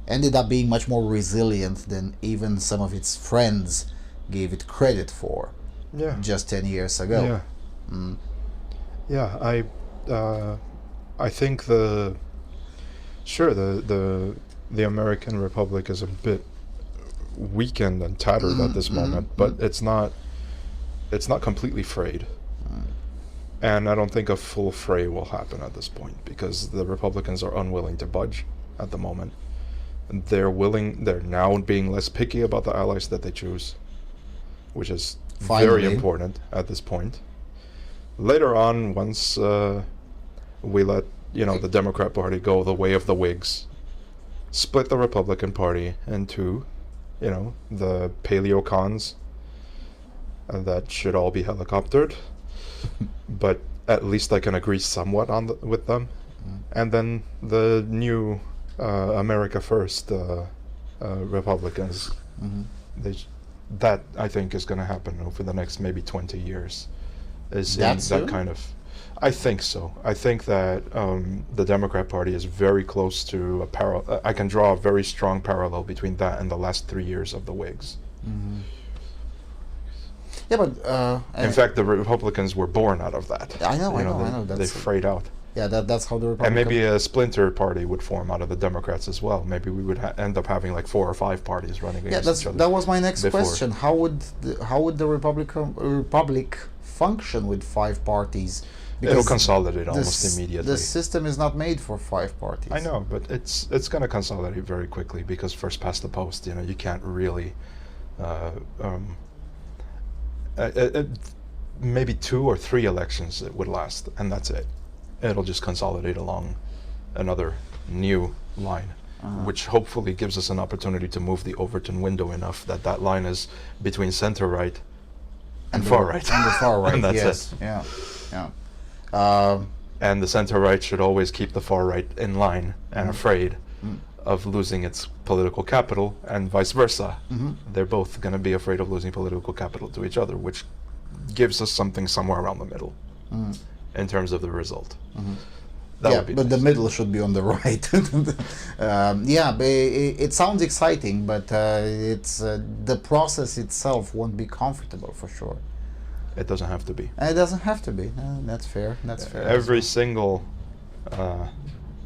ended up being much more resilient than even some of its friends gave it credit for. Yeah. Just 10 years ago. Yeah. Yeah. I think the American Republic is a bit weakened and tattered at this moment, but it's not completely frayed. And I don't think a full fray will happen at this point because the Republicans are unwilling to budge at the moment. They're now being less picky about the allies that they choose, which is very important at this point. Later on, once we let the Democrat Party go the way of the Whigs, split the Republican Party into the paleocons that should all be helicoptered, but at least I can agree somewhat with them. And then the new America First Republicans, that I think is going to happen over the next maybe 20 years. I think so. I think that the Democrat Party is very close to a parallel. I can draw a very strong parallel between that and the last 3 years of the Whigs. Yeah, but in fact, the Republicans were born out of that. I know. They frayed out. Yeah, that's how the Republican. And maybe a splinter party would form out of the Democrats as well. Maybe we would end up having like 4 or 5 parties running against each other. That was my next question. How would the Republic function with 5 parties? Because it'll consolidate almost immediately. The system is not made for 5 parties. I know, but it's going to consolidate very quickly because first past the post. You can't really. Maybe 2 or 3 elections it would last, and that's it. It'll just consolidate along another new line, which hopefully gives us an opportunity to move the Overton window enough that line is between center right and far right. And the far right, and that's yes. it. Yeah. And the center right should always keep the far right in line and afraid of losing its political capital, and vice versa. They're both going to be afraid of losing political capital to each other, which gives us something somewhere around the middle in terms of the result. That would be but nice. the middle should be on the right. But it sounds exciting, but it's the process itself won't be comfortable for sure. It doesn't have to be. It doesn't have to be. That's fair. That's fair. Every single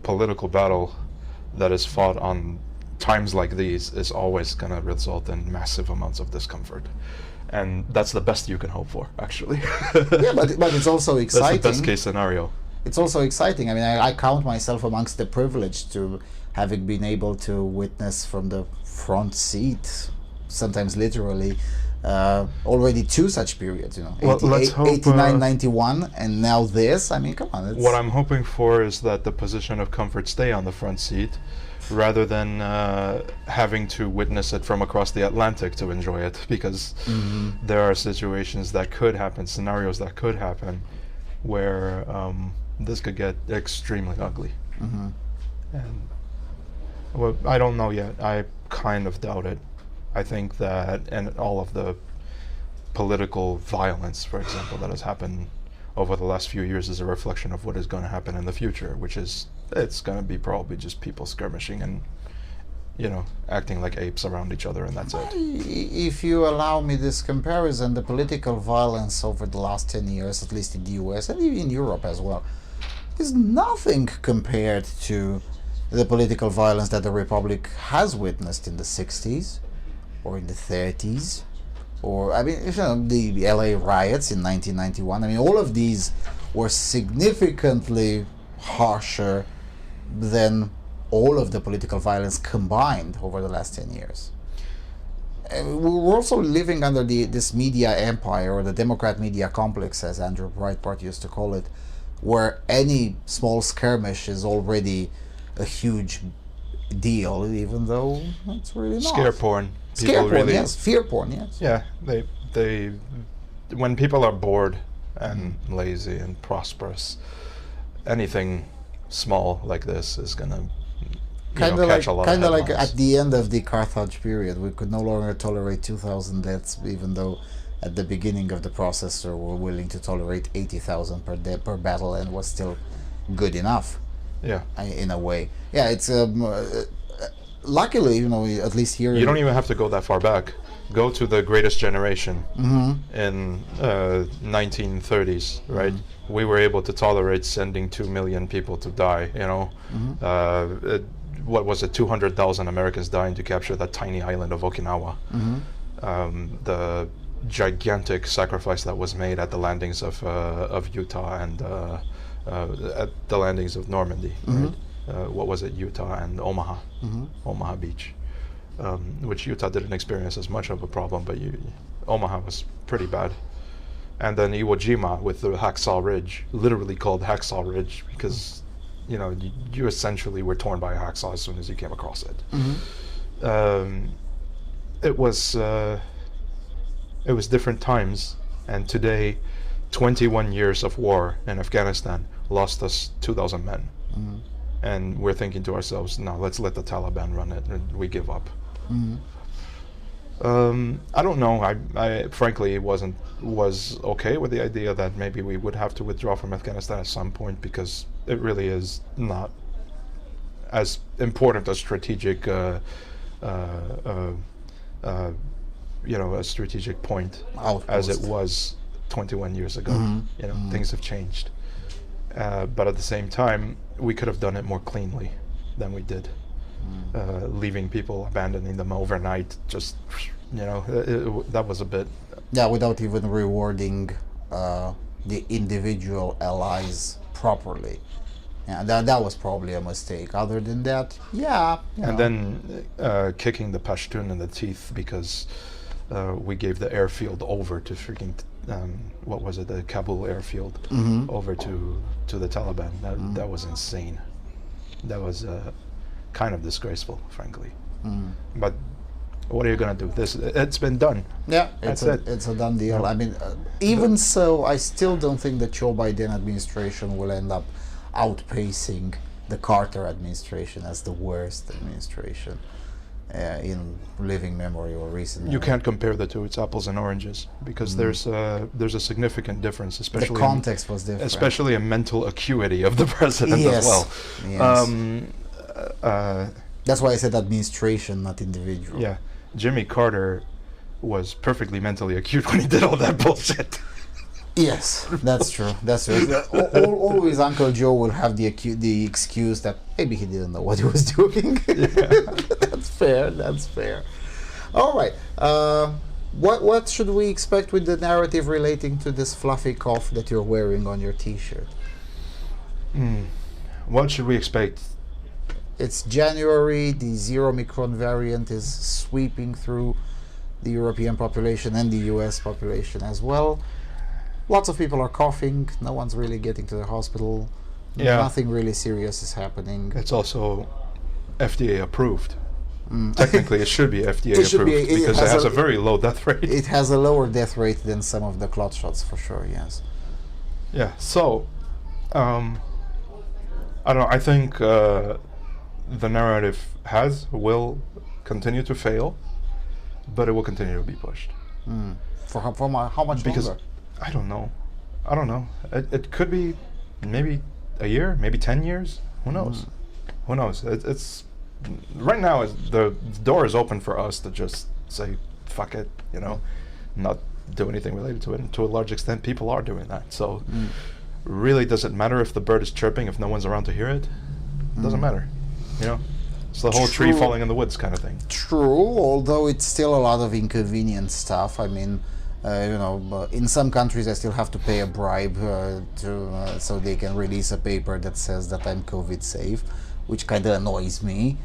political battle that is fought on times like these is always going to result in massive amounts of discomfort. And that's the best you can hope for, actually. Yeah, but it's also exciting. That's the best case scenario. It's also exciting. I mean, I count myself amongst the privileged to having been able to witness from the front seat, sometimes literally, already 2 such periods, Well, let's hope, 89, 91, and now this. I mean, come on. What I'm hoping for is that the position of comfort stay on the front seat, rather than having to witness it from across the Atlantic to enjoy it, because there are situations that could happen, scenarios that could happen, where this could get extremely ugly. And well, I don't know yet. I kind of doubt it. I think that, and all of the political violence, for example, that has happened over the last few years is a reflection of what is going to happen in the future, which is, it's going to be probably just people skirmishing and, acting like apes around each other, and that's it. If you allow me this comparison, the political violence over the last 10 years, at least in the US and even in Europe as well, is nothing compared to the political violence that the Republic has witnessed in the 60s or in the 30s. Or, I mean, the LA riots in 1991, I mean, all of these were significantly harsher than all of the political violence combined over the last 10 years. we're also living under this media empire, or the Democrat media complex, as Andrew Breitbart used to call it, where any small skirmish is already a huge deal, even though it's really not. Scare porn. Scare porn, really, yes. Fear porn, yes. Yeah, they when people are bored and lazy and prosperous, anything small like this is gonna Kind of catch a lot of like headlines. at the end of the Carthage period, we could no longer tolerate 2,000 deaths, even though at the beginning of the process we were willing to tolerate 80,000 per battle, and was still good enough. Yeah. In a way, yeah. It's luckily, at least here. You don't even have to go that far back. Go to the Greatest Generation in 1930s, right? We were able to tolerate sending 2 million people to die. What was it? 200,000 Americans dying to capture that tiny island of Okinawa. The gigantic sacrifice that was made at the landings of Utah and at the landings of Normandy. Right? What was it? Utah and Omaha, Omaha Beach. Which Utah didn't experience as much of a problem, but Omaha was pretty bad. And then Iwo Jima with the Hacksaw Ridge, literally called Hacksaw Ridge because, you essentially were torn by a hacksaw as soon as you came across it. It was different times, and today, 21 years of war in Afghanistan lost us 2,000 men. And we're thinking to ourselves, no, let's let the Taliban run it, and we give up. I don't know. I frankly was okay with the idea that maybe we would have to withdraw from Afghanistan at some point, because it really is not as important a strategic, a strategic point as it was 21 years ago. Things have changed, but at the same time, we could have done it more cleanly than we did. Leaving people, abandoning them overnight, just that was a bit. Yeah, without even rewarding the individual allies properly. Yeah, that was probably a mistake. Other than that, yeah. And then kicking the Pashtun in the teeth because we gave the airfield over to freaking what was it, the Kabul airfield, over to the Taliban. That was insane. That was kind of disgraceful, frankly. But what are you gonna do? It's been done. Yeah, it's a done deal. Yeah. I mean, even so, I still don't think the Joe Biden administration will end up outpacing the Carter administration as the worst administration in living memory or recent memory. You can't compare the two. It's apples and oranges, because there's a significant difference, especially the context was different, especially in mental acuity of the president as well. Yes. That's why I said administration, not individual. Yeah, Jimmy Carter was perfectly mentally acute when he did all that bullshit. Yes, that's true. That's true. Always Uncle Joe will have the excuse that maybe he didn't know what he was doing. That's fair. That's fair. All right. What should we expect with the narrative relating to this fluffy cough that you're wearing on your T-shirt? What should we expect? It's January. The Zero Omicron variant is sweeping through the European population and the US population as well. Lots of people are coughing. No one's really getting to the hospital. Yeah. Nothing really serious is happening. It's also FDA approved. Technically, it should be FDA It should approved be- it because has it has a- a very low death rate. It has a lower death rate than some of the clot shots, for sure, yes. Yeah. So, I don't know. I think the narrative will continue to fail, but it will continue to be pushed. For how much Because longer? I don't know. It could be maybe a year, maybe 10 years. Who knows? Who knows? It's right now. The door is open for us to just say fuck it, not do anything related to it. And to a large extent, people are doing that. So, really, does it matter if the bird is chirping if no one's around to hear it? It doesn't matter. It's the whole tree True. falling in the woods kind of thing. True, although it's still a lot of inconvenient stuff. I mean, in some countries I still have to pay a bribe so they can release a paper that says that I'm COVID safe, which kind of annoys me.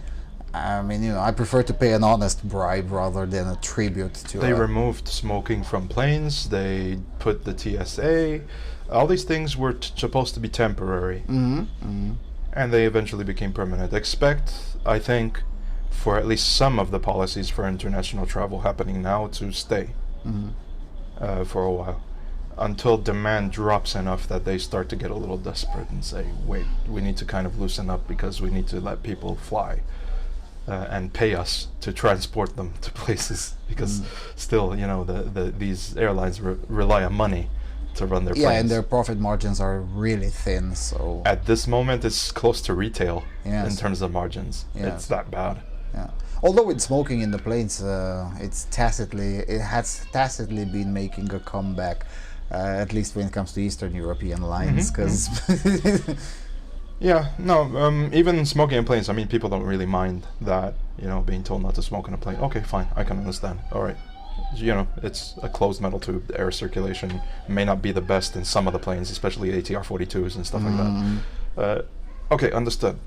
I mean, I prefer to pay an honest bribe rather than a tribute to. They removed smoking from planes. They put the TSA. All these things were supposed to be temporary, and they eventually became permanent. Expect, I think, for at least some of the policies for international travel happening now to stay for a while, until demand drops enough that they start to get a little desperate and say, wait, we need to kind of loosen up because we need to let people fly and pay us to transport them to places, because still, these airlines rely on money to run their planes. Yeah, and their profit margins are really thin, so... At this moment, it's close to retail in terms of margins. Yes. It's that bad. Yeah. Although with smoking in the planes, it has tacitly been making a comeback, at least when it comes to Eastern European lines, because... Yeah, no, even smoking in planes, I mean, people don't really mind that, being told not to smoke in a plane. Okay, fine, I can understand. All right. It's a closed metal tube. The air circulation may not be the best in some of the planes, especially ATR-42s and stuff like that. Okay, understood.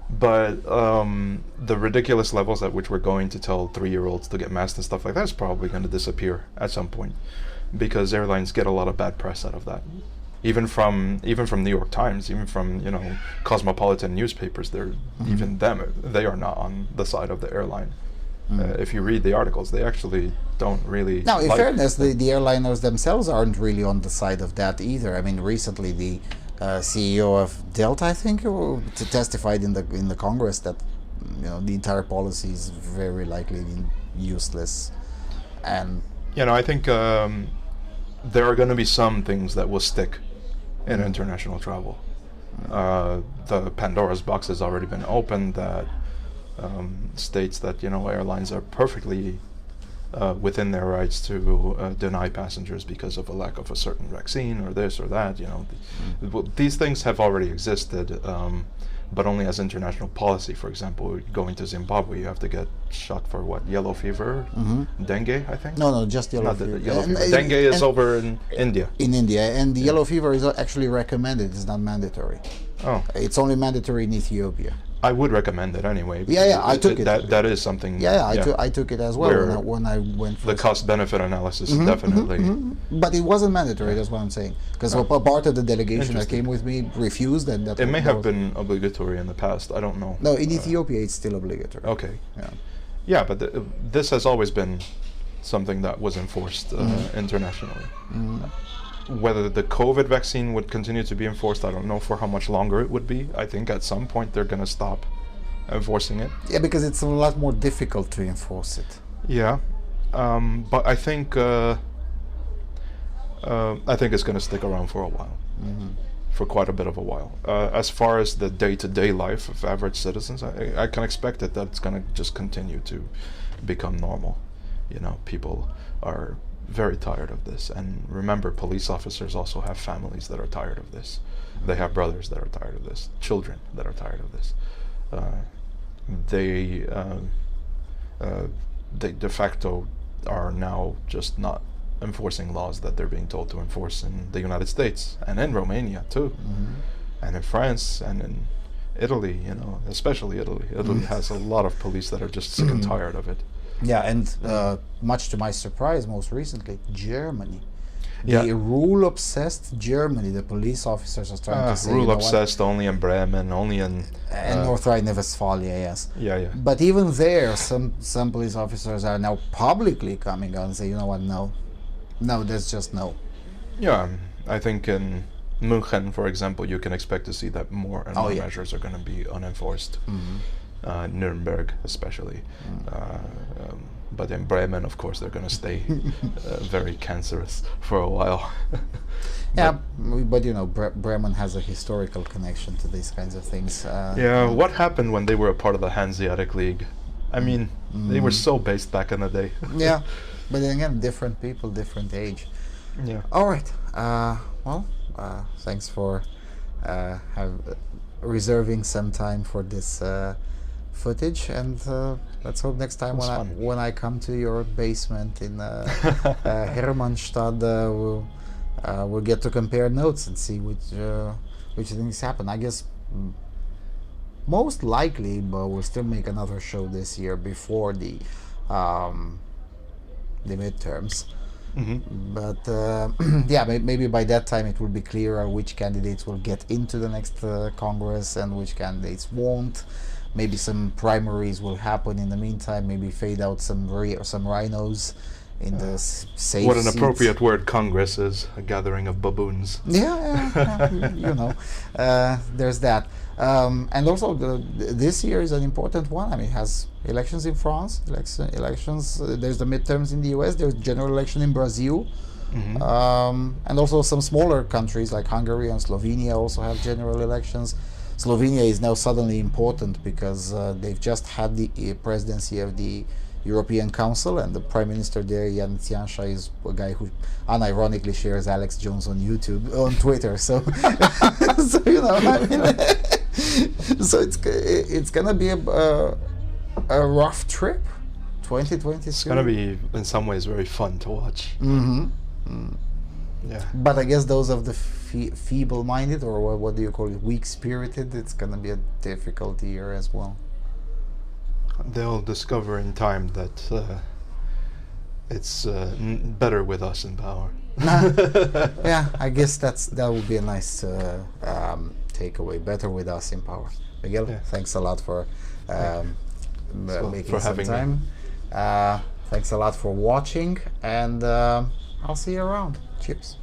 But the ridiculous levels at which we're going to tell 3-year-olds to get masked and stuff like that is probably going to disappear at some point, because airlines get a lot of bad press out of that. Even from New York Times, even from cosmopolitan newspapers, they are not on the side of the airline. If you read the articles, they actually don't really. Now, in fairness, the airliners themselves aren't really on the side of that either. I mean, recently the CEO of Delta, I think, testified in the Congress that the entire policy is very likely useless, and I think there are going to be some things that will stick in international travel. The Pandora's box has already been opened that states that airlines are perfectly within their rights to deny passengers because of a lack of a certain vaccine or this or that. These things have already existed, but only as international policy. For example, going to Zimbabwe, you have to get shot for what? Yellow fever, dengue, I think. No, just yellow fever. Yellow fever. Dengue is over in India. In India, and the yellow fever is actually recommended. It's not mandatory. Oh, it's only mandatory in Ethiopia. I would recommend it anyway. Yeah, I took it. That is something. I took it as well when I went. The cost-benefit analysis is definitely. But it wasn't mandatory. That's what I'm saying. Because part of the delegation that came with me refused, and that it may have been obligatory in the past. I don't know. No, in Ethiopia it's still obligatory. Okay. Yeah, but this has always been something that was enforced internationally. Whether the COVID vaccine would continue to be enforced, I don't know for how much longer it would be. I think at some point they're going to stop enforcing it. Yeah, because it's a lot more difficult to enforce it. Yeah, but I think it's going to stick around for a while, for quite a bit of a while. As far as the day-to-day life of average citizens, I can expect that that's going to just continue to become normal. People are very tired of this, and remember, police officers also have families that are tired of this. They have brothers that are tired of this, children that are tired of this. They de facto are now just not enforcing laws that they're being told to enforce in the United States and in Romania too, and in France and in Italy. Especially Italy. Italy has a lot of police that are just sick and tired of it. Yeah, and much to my surprise, most recently, Germany. The rule-obsessed Germany, the police officers are trying to say... Rule-obsessed only in Bremen, only in... and North Rhine-Westphalia, yes. Yeah. But even there, some police officers are now publicly coming out and say, you know what, no, there's just no. Yeah, I think in München, for example, you can expect to see that more and more measures are going to be unenforced. Nuremberg especially, but in Bremen, of course, they're going to stay very cancerous for a while. but Bremen has a historical connection to these kinds of things. What happened when they were a part of the Hanseatic League? I mean, they were so based back in the day. Yeah, but then again, different people, different age. Yeah. All right. Thanks for reserving some time for this footage, and let's hope next time when I come to your basement in Hermannstadt, we'll get to compare notes and see which things happen. I guess most likely, but we'll still make another show this year before the midterms. But yeah, maybe by that time it will be clearer which candidates will get into the next Congress and which candidates won't. Maybe some primaries will happen in the meantime. Maybe fade out some rhinos in the safe What an seats. appropriate word Congress is, a gathering of baboons. Yeah, you know, there's that. And also, this year is an important one. I mean, it has elections in France, elections. There's the midterms in the US. There's general election in Brazil, and also some smaller countries like Hungary and Slovenia also have general elections. Slovenia is now suddenly important because they've just had the presidency of the European Council, and the Prime Minister there, Jan Janša, is a guy who unironically shares Alex Jones on Twitter. So, so you know, I mean, so it's gonna be a rough trip. 2022. It's gonna be in some ways very fun to watch. Yeah. But I guess those of the feeble-minded, or what do you call it, weak-spirited, it's gonna be a difficult year as well. They'll discover in time that it's better with us in power. Yeah, I guess that would be a nice takeaway. Better with us in power. Miguel, thanks a lot for making some time. Thanks a lot for watching, and I'll see you around. Cheers.